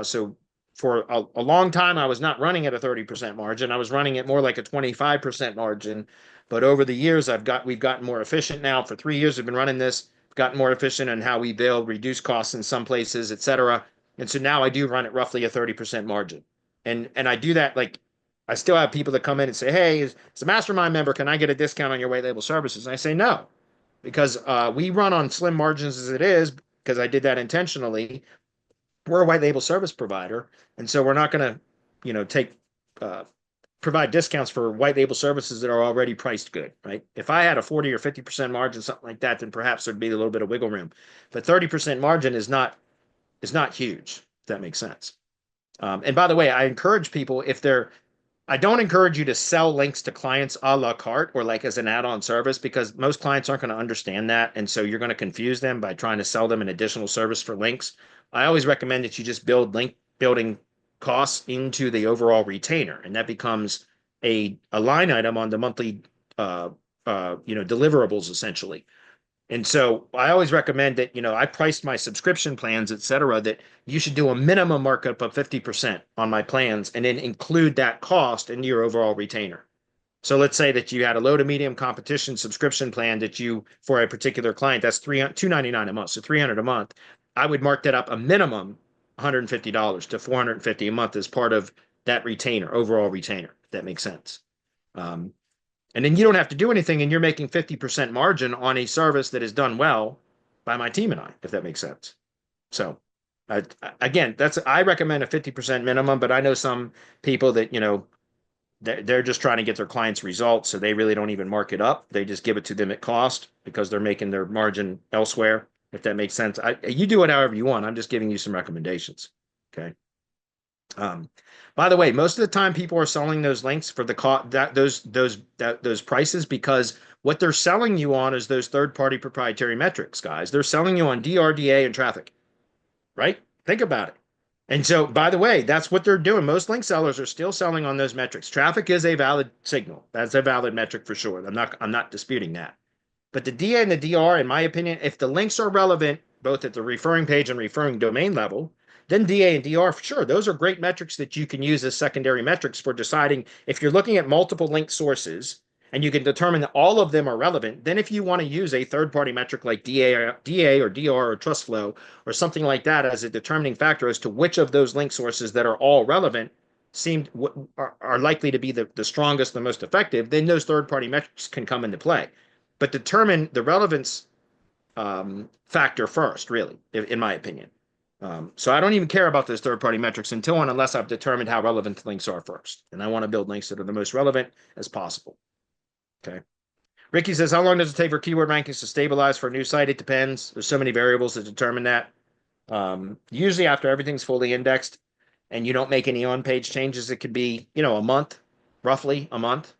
so for a long time, I was not running at a 30% margin. I was running at more like a 25% margin. But over the years, we've gotten more efficient now. For 3 years, we've been running this, gotten more efficient in how we build, reduce costs in some places, et cetera. And so now I do run at roughly a 30% margin. And I do that like I still have people that come in and say, hey, as a mastermind member, can I get a discount on your white label services? And I say no, because we run on slim margins as it is, because I did that intentionally. We're a white label service provider, and so we're not going to, take provide discounts for white label services that are already priced good, right? If I had a 40 or 50% margin, something like that, then perhaps there'd be a little bit of wiggle room. But 30% margin is not huge, if that makes sense. And by the way, I encourage people I don't encourage you to sell links to clients a la carte or like as an add-on service, because most clients aren't going to understand that. And so you're going to confuse them by trying to sell them an additional service for links. I always recommend that you just build link building costs into the overall retainer, and that becomes a line item on the monthly deliverables essentially. And so I always recommend that, I priced my subscription plans, et cetera, that you should do a minimum markup of 50% on my plans and then include that cost in your overall retainer. So let's say that you had a low to medium competition subscription plan that for a particular client, that's $299 a month, so $300 a month. I would mark that up a minimum $150 to $450 a month as part of that retainer, overall retainer, if that makes sense. And then you don't have to do anything, and you're making 50% margin on a service that is done well by my team and I, if that makes sense. So again, I recommend a 50% minimum, but I know some people that, they're just trying to get their clients results, so they really don't even mark it up. They just give it to them at cost because they're making their margin elsewhere, if that makes sense. You do it however you want. I'm just giving you some recommendations. Okay. By the way, most of the time people are selling those links for those prices because what they're selling you on is those third-party proprietary metrics, guys. They're selling you on DRDA and traffic, right? Think about it. And so, by the way, that's what they're doing. Most link sellers are still selling on those metrics. Traffic is a valid signal. That's a valid metric for sure. I'm not disputing that. But the DA and the DR, in my opinion, if the links are relevant, both at the referring page and referring domain level, then DA and DR, for sure, those are great metrics that you can use as secondary metrics for deciding if you're looking at multiple link sources and you can determine that all of them are relevant. Then if you want to use a third-party metric like DA or DR or trust flow or something like that as a determining factor as to which of those link sources that are all relevant are likely to be the strongest, the most effective, then those third-party metrics can come into play. But determine the relevance factor first, really, in my opinion. So I don't even care about those third-party metrics until and unless I've determined how relevant the links are first. And I want to build links that are the most relevant as possible. Okay. Ricky says, how long does it take for keyword rankings to stabilize for a new site? It depends. There's so many variables that determine that. Usually after everything's fully indexed and you don't make any on-page changes, it could be, a month, roughly a month.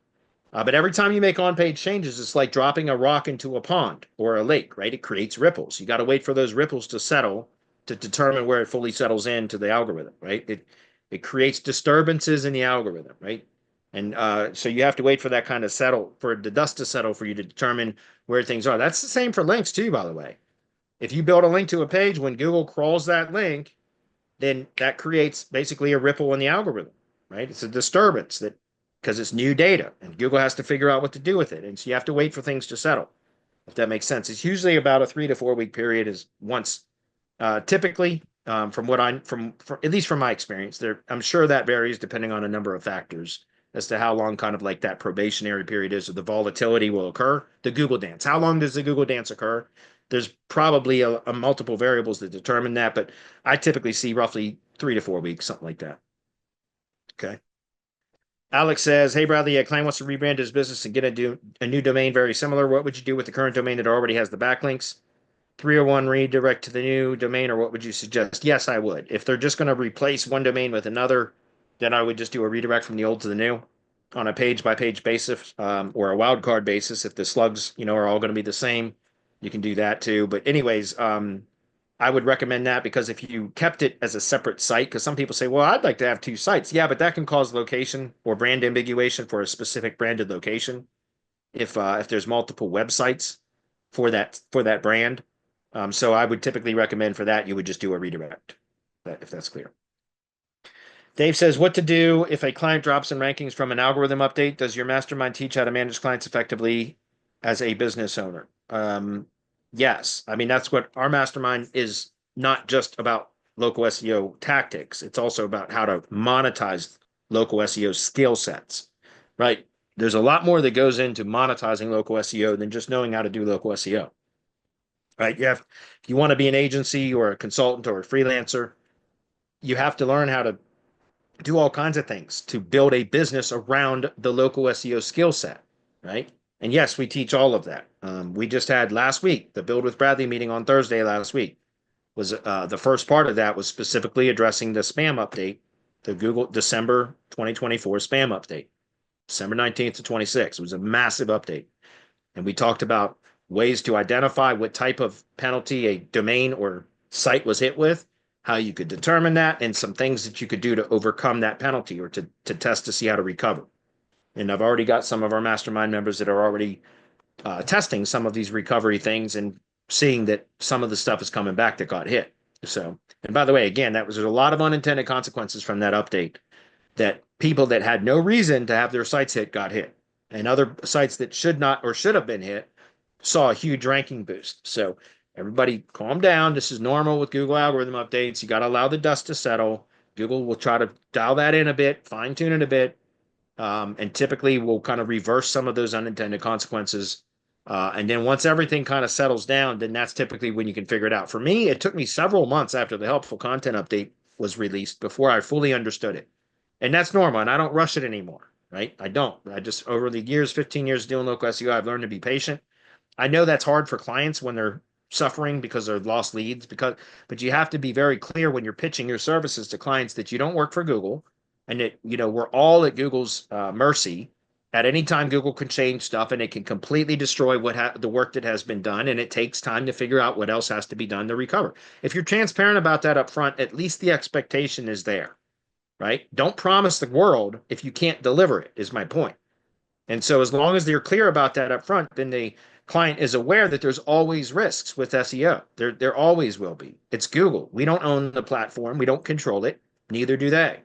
But every time you make on-page changes, it's like dropping a rock into a pond or a lake, right? It creates ripples. You got to wait for those ripples to settle to determine where it fully settles into the algorithm, right? It creates disturbances in the algorithm, right? And so you have to wait for that kind of settle, for the dust to settle for you to determine where things are. That's the same for links too, by the way. If you build a link to a page, when Google crawls that link, then that creates basically a ripple in the algorithm, right? It's a disturbance that because it's new data and Google has to figure out what to do with it. And so you have to wait for things to settle, if that makes sense. It's usually about a 3 to 4 week period is once typically from what from at least from my experience there. I'm sure that varies depending on a number of factors as to how long kind of like that probationary period is or the volatility will occur. The Google dance, how long does the Google dance occur? There's probably a multiple variables that determine that, but I typically see roughly 3 to 4 weeks, something like that. Okay. Alex says, hey, Bradley, a client wants to rebrand his business and get a new domain very similar. What would you do with the current domain that already has the backlinks? 301 redirect to the new domain, or what would you suggest? Yes, I would. If they're just going to replace one domain with another, then I would just do a redirect from the old to the new on a page by page basis or a wildcard basis. If the slugs, are all going to be the same, you can do that too. But anyways, I would recommend that because if you kept it as a separate site, because some people say, well, I'd like to have two sites. Yeah, but that can cause location or brand ambiguation for a specific branded location. If there's multiple websites for that brand. So I would typically recommend for that, you would just do a redirect, if that's clear. Dave says, what to do if a client drops in rankings from an algorithm update? Does your mastermind teach how to manage clients effectively as a business owner? Yes. I mean, that's what our mastermind is, not just about local SEO tactics. It's also about how to monetize local SEO skill sets, right? There's a lot more that goes into monetizing local SEO than just knowing how to do local SEO, right? If you want to be an agency or a consultant or a freelancer, you have to learn how to do all kinds of things to build a business around the local SEO skill set, right? And yes, we teach all of that. We just had last week, the Build with Bradley meeting on Thursday last week was the first part of that was specifically addressing the spam update, the Google December 2024 spam update, December 19th to 26th. It was a massive update. And we talked about ways to identify what type of penalty a domain or site was hit with, how you could determine that, and some things that you could do to overcome that penalty or to test to see how to recover. And I've already got some of our mastermind members that are already testing some of these recovery things and seeing that some of the stuff is coming back that got hit. So, and by the way, again, there's a lot of unintended consequences from that update that people that had no reason to have their sites hit got hit. And other sites that should not or should have been hit saw a huge ranking boost. So everybody calm down. This is normal with Google algorithm updates. You got to allow the dust to settle. Google will try to dial that in a bit, fine tune it a bit, and typically we'll kind of reverse some of those unintended consequences. And then once everything kind of settles down, then that's typically when you can figure it out. For me, it took me several months after the helpful content update was released before I fully understood it. And that's normal. And I don't rush it anymore, right? I don't. I just, over the years, 15 years doing local SEO, I've learned to be patient. I know that's hard for clients when they're suffering because they've lost leads, but you have to be very clear when you're pitching your services to clients that you don't work for Google and that, we're all at Google's mercy. At any time, Google can change stuff and it can completely destroy the work that has been done. And it takes time to figure out what else has to be done to recover. If you're transparent about that up front, at least the expectation is there, right? Don't promise the world if you can't deliver it, is my point. And so as long as they're clear about that up front, then the client is aware that there's always risks with SEO. There always will be. It's Google. We don't own the platform. We don't control it. Neither do they.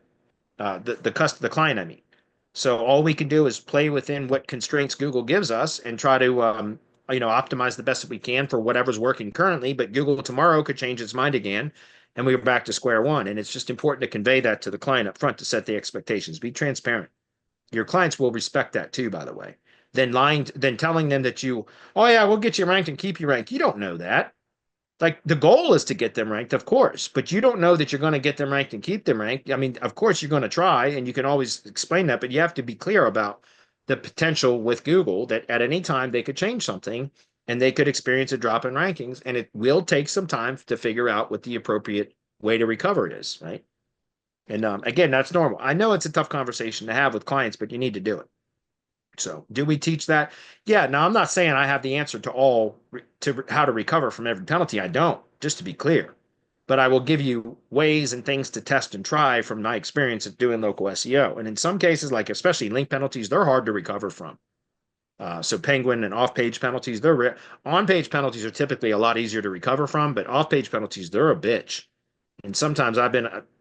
The client, I mean. So all we can do is play within what constraints Google gives us and try to optimize the best that we can for whatever's working currently. But Google tomorrow could change its mind again, and we're back to square one. And it's just important to convey that to the client up front to set the expectations. Be transparent. Your clients will respect that too, by the way. Then telling them that oh yeah, we'll get you ranked and keep you ranked. You don't know that. Like the goal is to get them ranked, of course, but you don't know that you're going to get them ranked and keep them ranked. I mean, of course you're going to try and you can always explain that, but you have to be clear about the potential with Google that at any time they could change something and they could experience a drop in rankings. And it will take some time to figure out what the appropriate way to recover it is, right? And again, that's normal. I know it's a tough conversation to have with clients, but you need to do it. So, do we teach that? Yeah. Now, I'm not saying I have the answer to how to recover from every penalty. I don't, just to be clear. But I will give you ways and things to test and try from my experience of doing local SEO. And in some cases, like especially link penalties, they're hard to recover from. So Penguin and off-page penalties, on-page penalties are typically a lot easier to recover from, but off-page penalties, they're a bitch. And sometimes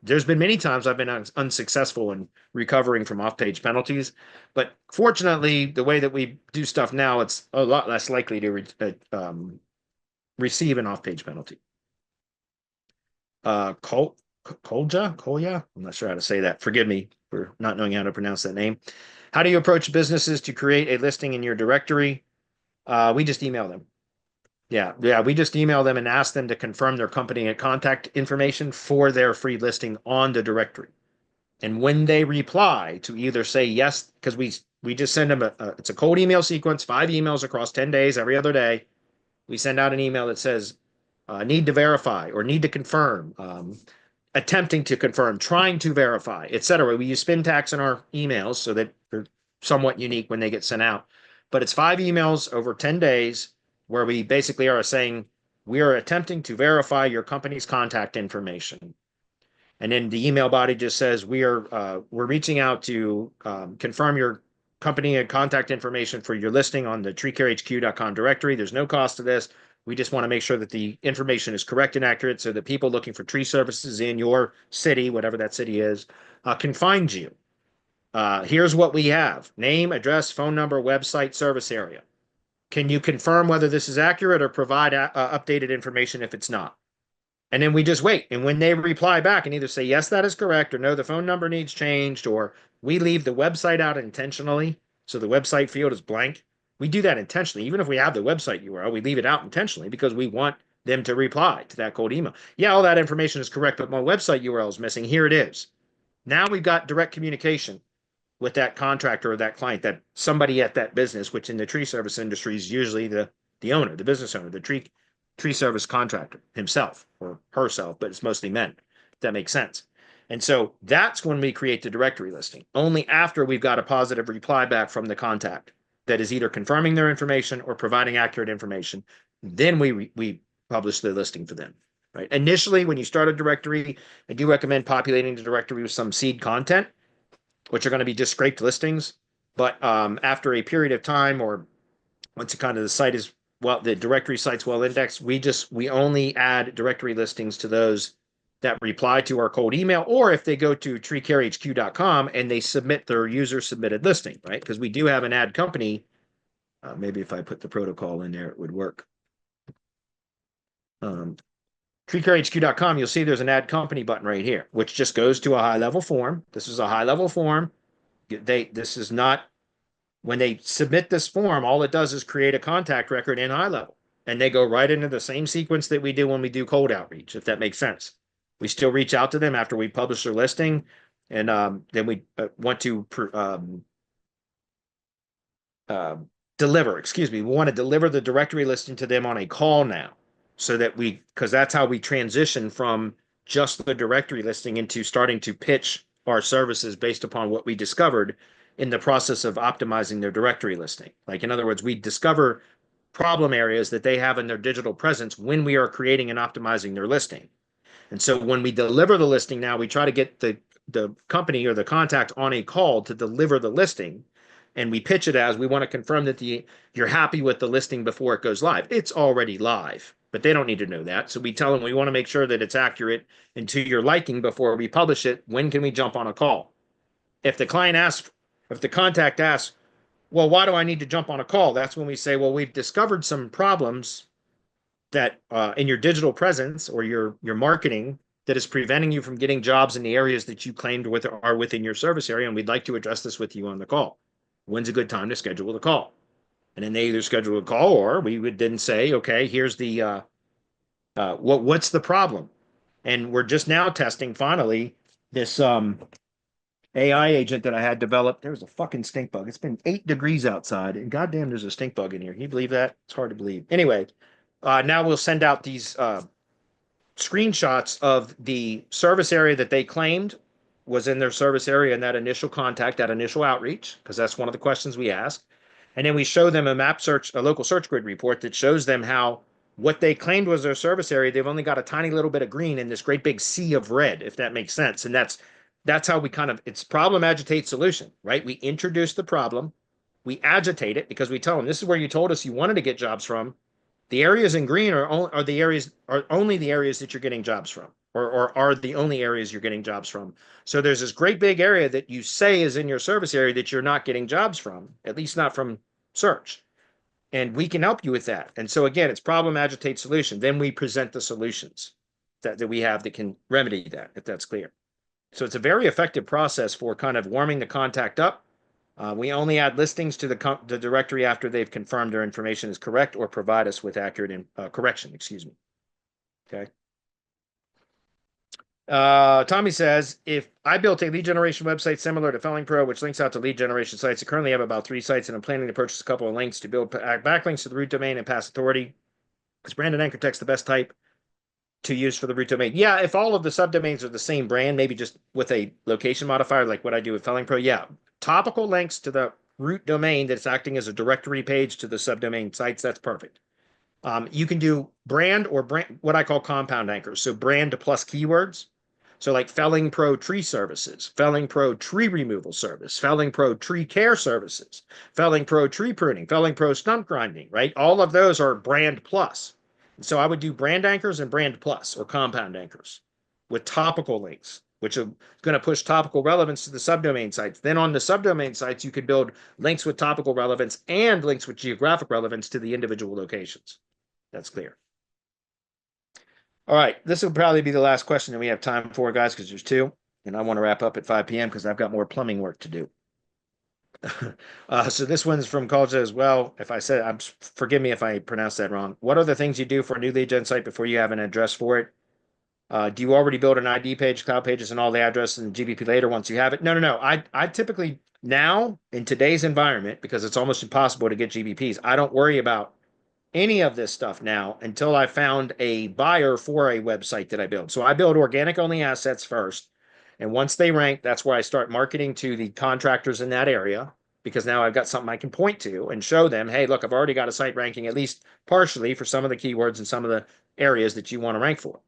there's been many times I've been unsuccessful in recovering from off-page penalties. But fortunately, the way that we do stuff now, it's a lot less likely to receive an off-page penalty. Kolja? I'm not sure how to say that. Forgive me for not knowing how to pronounce that name. How do you approach businesses to create a listing in your directory? We just email them. Yeah. We just email them and ask them to confirm their company and contact information for their free listing on the directory. And when they reply to either say yes, because we just send them it's a cold email sequence, 5 emails across 10 days, every other day. We send out an email that says, need to verify or need to confirm, attempting to confirm, trying to verify, etc. We use spin tags in our emails so that they're somewhat unique when they get sent out. But it's 5 emails over 10 days where we basically are saying, we are attempting to verify your company's contact information. And then the email body just says, we're reaching out to confirm your company and contact information for your listing on the treecarehq.com directory. There's no cost to this. We just want to make sure that the information is correct and accurate so that people looking for tree services in your city, whatever that city is, can find you. Here's what we have: name, address, phone number, website, service area. Can you confirm whether this is accurate or provide updated information if it's not? And then we just wait. And when they reply back and either say, yes, that is correct, or no, the phone number needs changed, or we leave the website out intentionally, so the website field is blank. We do that intentionally. Even if we have the website URL, we leave it out intentionally because we want them to reply to that cold email. Yeah, all that information is correct, but my website URL is missing. Here it is. Now we've got direct communication with that contractor or that client, that somebody at that business, which in the tree service industry is usually the owner, the business owner, the tree service contractor himself or herself, but it's mostly men. If that makes sense. And so that's when we create the directory listing, only after we've got a positive reply back from the contact that is either confirming their information or providing accurate information. Then we publish the listing for them. Right. Initially, when you start a directory, I do recommend populating the directory with some seed content, which are going to be just scraped listings. But after a period of time, or once the site is the directory site's well indexed, we only add directory listings to those that reply to our cold email, or if they go to treecarehq.com and they submit their user submitted listing, right? Because we do have an add company. Maybe if I put the protocol in there, it would work. Treecarehq.com, you'll see there's an add company button right here, which just goes to a high level form. This is a high level form. This is not, when they submit this form, all it does is create a contact record in high level, and they go right into the same sequence that we do when we do cold outreach, if that makes sense. We still reach out to them after we publish their listing, and then we want to deliver, we want to deliver the directory listing to them on a call now, so that because that's how we transition from just the directory listing into starting to pitch our services based upon what we discovered in the process of optimizing their directory listing. Like, in other words, we discover problem areas that they have in their digital presence when we are creating and optimizing their listing. And so when we deliver the listing now, we try to get the company or the contact on a call to deliver the listing. And we pitch it as, we want to confirm that you're happy with the listing before it goes live. It's already live, but they don't need to know that. So we tell them we want to make sure that it's accurate and to your liking before we publish it. When can we jump on a call? If the contact asks, well, why do I need to jump on a call? That's when we say, well, we've discovered some problems that in your digital presence or your marketing that is preventing you from getting jobs in the areas that you claimed are within your service area, and we'd like to address this with you on the call. When's a good time to schedule the call? And then they either schedule a call, or we would then say, okay, here's the what's the problem? And we're just now testing finally this AI agent that I had developed. There was a fucking stink bug. It's been 8 degrees outside, and goddamn, there's a stink bug in here. Can you believe that? It's hard to believe. Anyway, now we'll send out these screenshots of the service area that they claimed was in their service area in that initial contact, that initial outreach, because that's one of the questions we ask. And then we show them a map search, a local search grid report that shows them how what they claimed was their service area, they've only got a tiny little bit of green in this great big sea of red, if that makes sense. And that's how we kind of, it's problem, agitate, solution, right? We introduce the problem, we agitate it because we tell them this is where you told us you wanted to get jobs from. The areas in green are the areas are only the areas that you're getting jobs from, or are the only areas you're getting jobs from. So there's this great big area that you say is in your service area that you're not getting jobs from, at least not from search. And we can help you with that. And so again, it's problem, agitate, solution. Then we present the solutions that we have that can remedy that, if that's clear. So it's a very effective process for kind of warming the contact up. We only add listings to the directory after they've confirmed their information is correct or provide us with accurate correction, excuse me. Okay. Tommy says, if I built a lead generation website similar to Felling Pro, which links out to lead generation sites, I currently have about 3 sites, and I'm planning to purchase a couple of links to build backlinks to the root domain and pass authority. Is brand and anchor text the best type to use for the root domain? Yeah, if all of the subdomains are the same brand, maybe just with a location modifier, like what I do with Felling Pro, yeah. Topical links to the root domain that's acting as a directory page to the subdomain sites, that's perfect. You can do brand or brand, what I call compound anchors. So brand plus keywords. So like Felling Pro tree services, Felling Pro tree removal service, Felling Pro tree care services, Felling Pro tree pruning, Felling Pro stump grinding, right? All of those are brand plus. So I would do brand anchors and brand plus or compound anchors with topical links, which are going to push topical relevance to the subdomain sites. Then on the subdomain sites, you could build links with topical relevance and links with geographic relevance to the individual locations. That's clear. All right, this will probably be the last question that we have time for, guys, because there's 2, and I want to wrap up at 5 p.m. because I've got more plumbing work to do. So this one's from Culture as well. If I said, forgive me if I pronounced that wrong. What are the things you do for a new lead gen site before you have an address for it? Do you already build an ID page, cloud pages, and all the addresses and GBP later once you have it? No. I typically now in today's environment, because it's almost impossible to get GBPs, I don't worry about any of this stuff now until I found a buyer for a website that I build. So I build organic only assets first. And once they rank, that's where I start marketing to the contractors in that area, because now I've got something I can point to and show them, hey, look, I've already got a site ranking at least partially for some of the keywords and some of the areas that you want to rank for.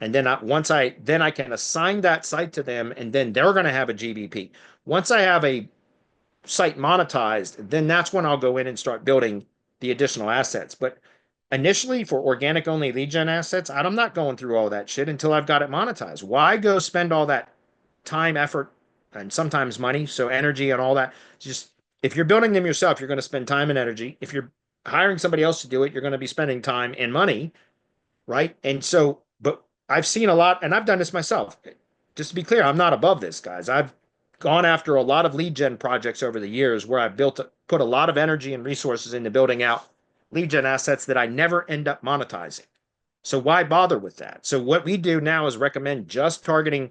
And then I can assign that site to them, and then they're going to have a GBP. Once I have a site monetized, then that's when I'll go in and start building the additional assets. But initially for organic only lead gen assets, I'm not going through all that shit until I've got it monetized. Why go spend all that time, effort, and sometimes money, so energy and all that? Just if you're building them yourself, you're going to spend time and energy. If you're hiring somebody else to do it, you're going to be spending time and money, right? And so, but I've seen a lot, and I've done this myself. Just to be clear, I'm not above this, guys. I've gone after a lot of lead gen projects over the years where I've put a lot of energy and resources into building out lead gen assets that I never end up monetizing. So why bother with that? So what we do now is recommend just targeting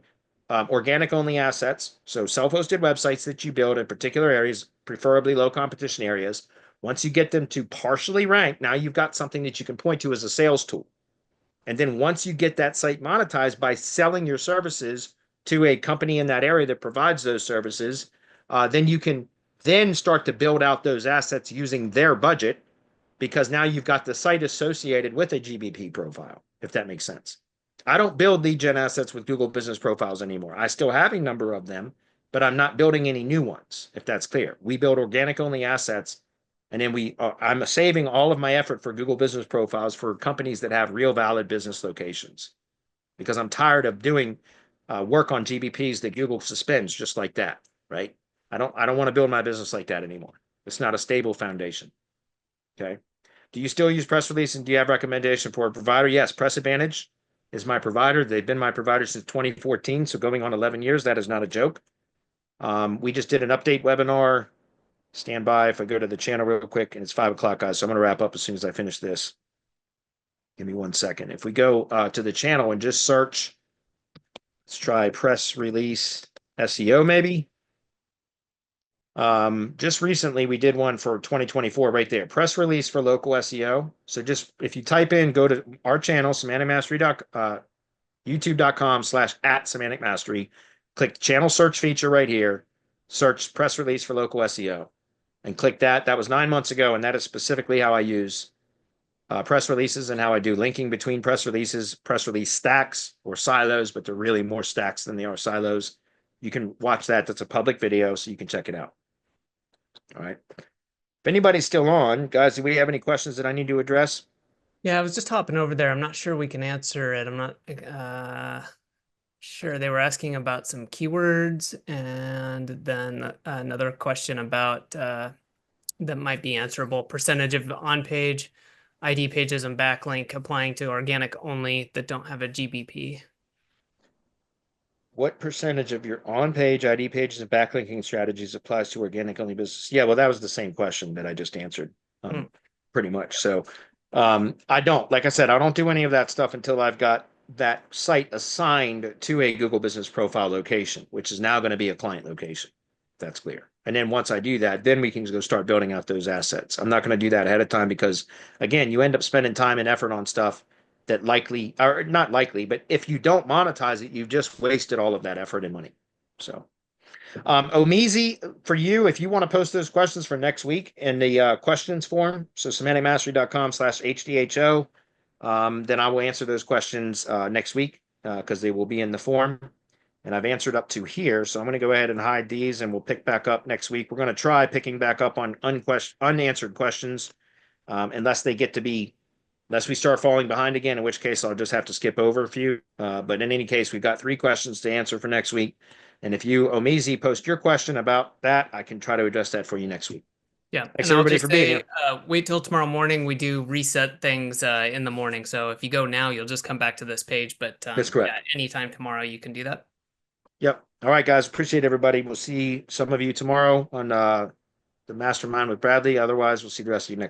organic only assets. So self-hosted websites that you build in particular areas, preferably low competition areas. Once you get them to partially rank, now you've got something that you can point to as a sales tool. And then once you get that site monetized by selling your services to a company in that area that provides those services, then you can then start to build out those assets using their budget, because now you've got the site associated with a GBP profile, if that makes sense. I don't build lead gen assets with Google Business Profiles anymore. I still have a number of them, but I'm not building any new ones, if that's clear. We build organic only assets, and then I'm saving all of my effort for Google Business Profiles for companies that have real valid business locations, because I'm tired of doing work on GBPs that Google suspends just like that, right? I don't want to build my business like that anymore. It's not a stable foundation. Okay. Do you still use Press Release, and do you have recommendation for a provider? Yes, Press Advantage is my provider. They've been my provider since 2014, so going on 11 years. That is not a joke. We just did an update webinar. Stand by if I go to the channel real quick, and it's 5 o'clock, guys. So I'm going to wrap up as soon as I finish this. Give me 1 second. If we go to the channel and just search, let's try Press Release SEO maybe. Just recently we did one for 2024 right there. Press release for local SEO. So just if you type in, go to our channel, youtube.com/@semantic mastery, click the channel search feature right here, search press release for local SEO, and click that. That was 9 months ago, and that is specifically how I use press releases and how I do linking between press releases, press release stacks or silos, but they're really more stacks than they are silos. You can watch that. That's a public video, so you can check it out. All right. If anybody's still on, guys, do we have any questions that I need to address? Yeah, I was just hopping over there. I'm not sure we can answer it. I'm not sure. They were asking about some keywords and then another question about that might be answerable. Percentage of on-page ID pages and backlink applying to organic only that don't have a GBP. What percentage of your on-page ID pages and backlinking strategies applies to organic only business? Yeah, well, that was the same question that I just answered, pretty much. So I don't, like I said, I don't do any of that stuff until I've got that site assigned to a Google Business Profile location, which is now going to be a client location. That's clear. And then once I do that, then we can go start building out those assets. I'm not going to do that ahead of time because, again, you end up spending time and effort on stuff that likely, or not likely, but if you don't monetize it, you've just wasted all of that effort and money. So, Omizi, for you, if you want to post those questions for next week in the questions form, so semanticmastery.com/HDHO, then I will answer those questions next week because they will be in the form. And I've answered up to here. So I'm going to go ahead and hide these and we'll pick back up next week. We're going to try picking back up on unanswered questions unless they get to be, unless we start falling behind again, in which case I'll just have to skip over a few. But in any case, we've got 3 questions to answer for next week. And if you, Omizi, post your question about that, I can try to address that for you next week. Yeah, Thanks and I'll everybody just for being say, here. wait till tomorrow morning. We do reset things in the morning. So if you go now, you'll just come back to this page. But That's correct. yeah, anytime tomorrow, you can do that. Yep. All right, guys. Appreciate everybody. We'll see some of you tomorrow on the Mastermind with Bradley. Otherwise, we'll see the rest of you next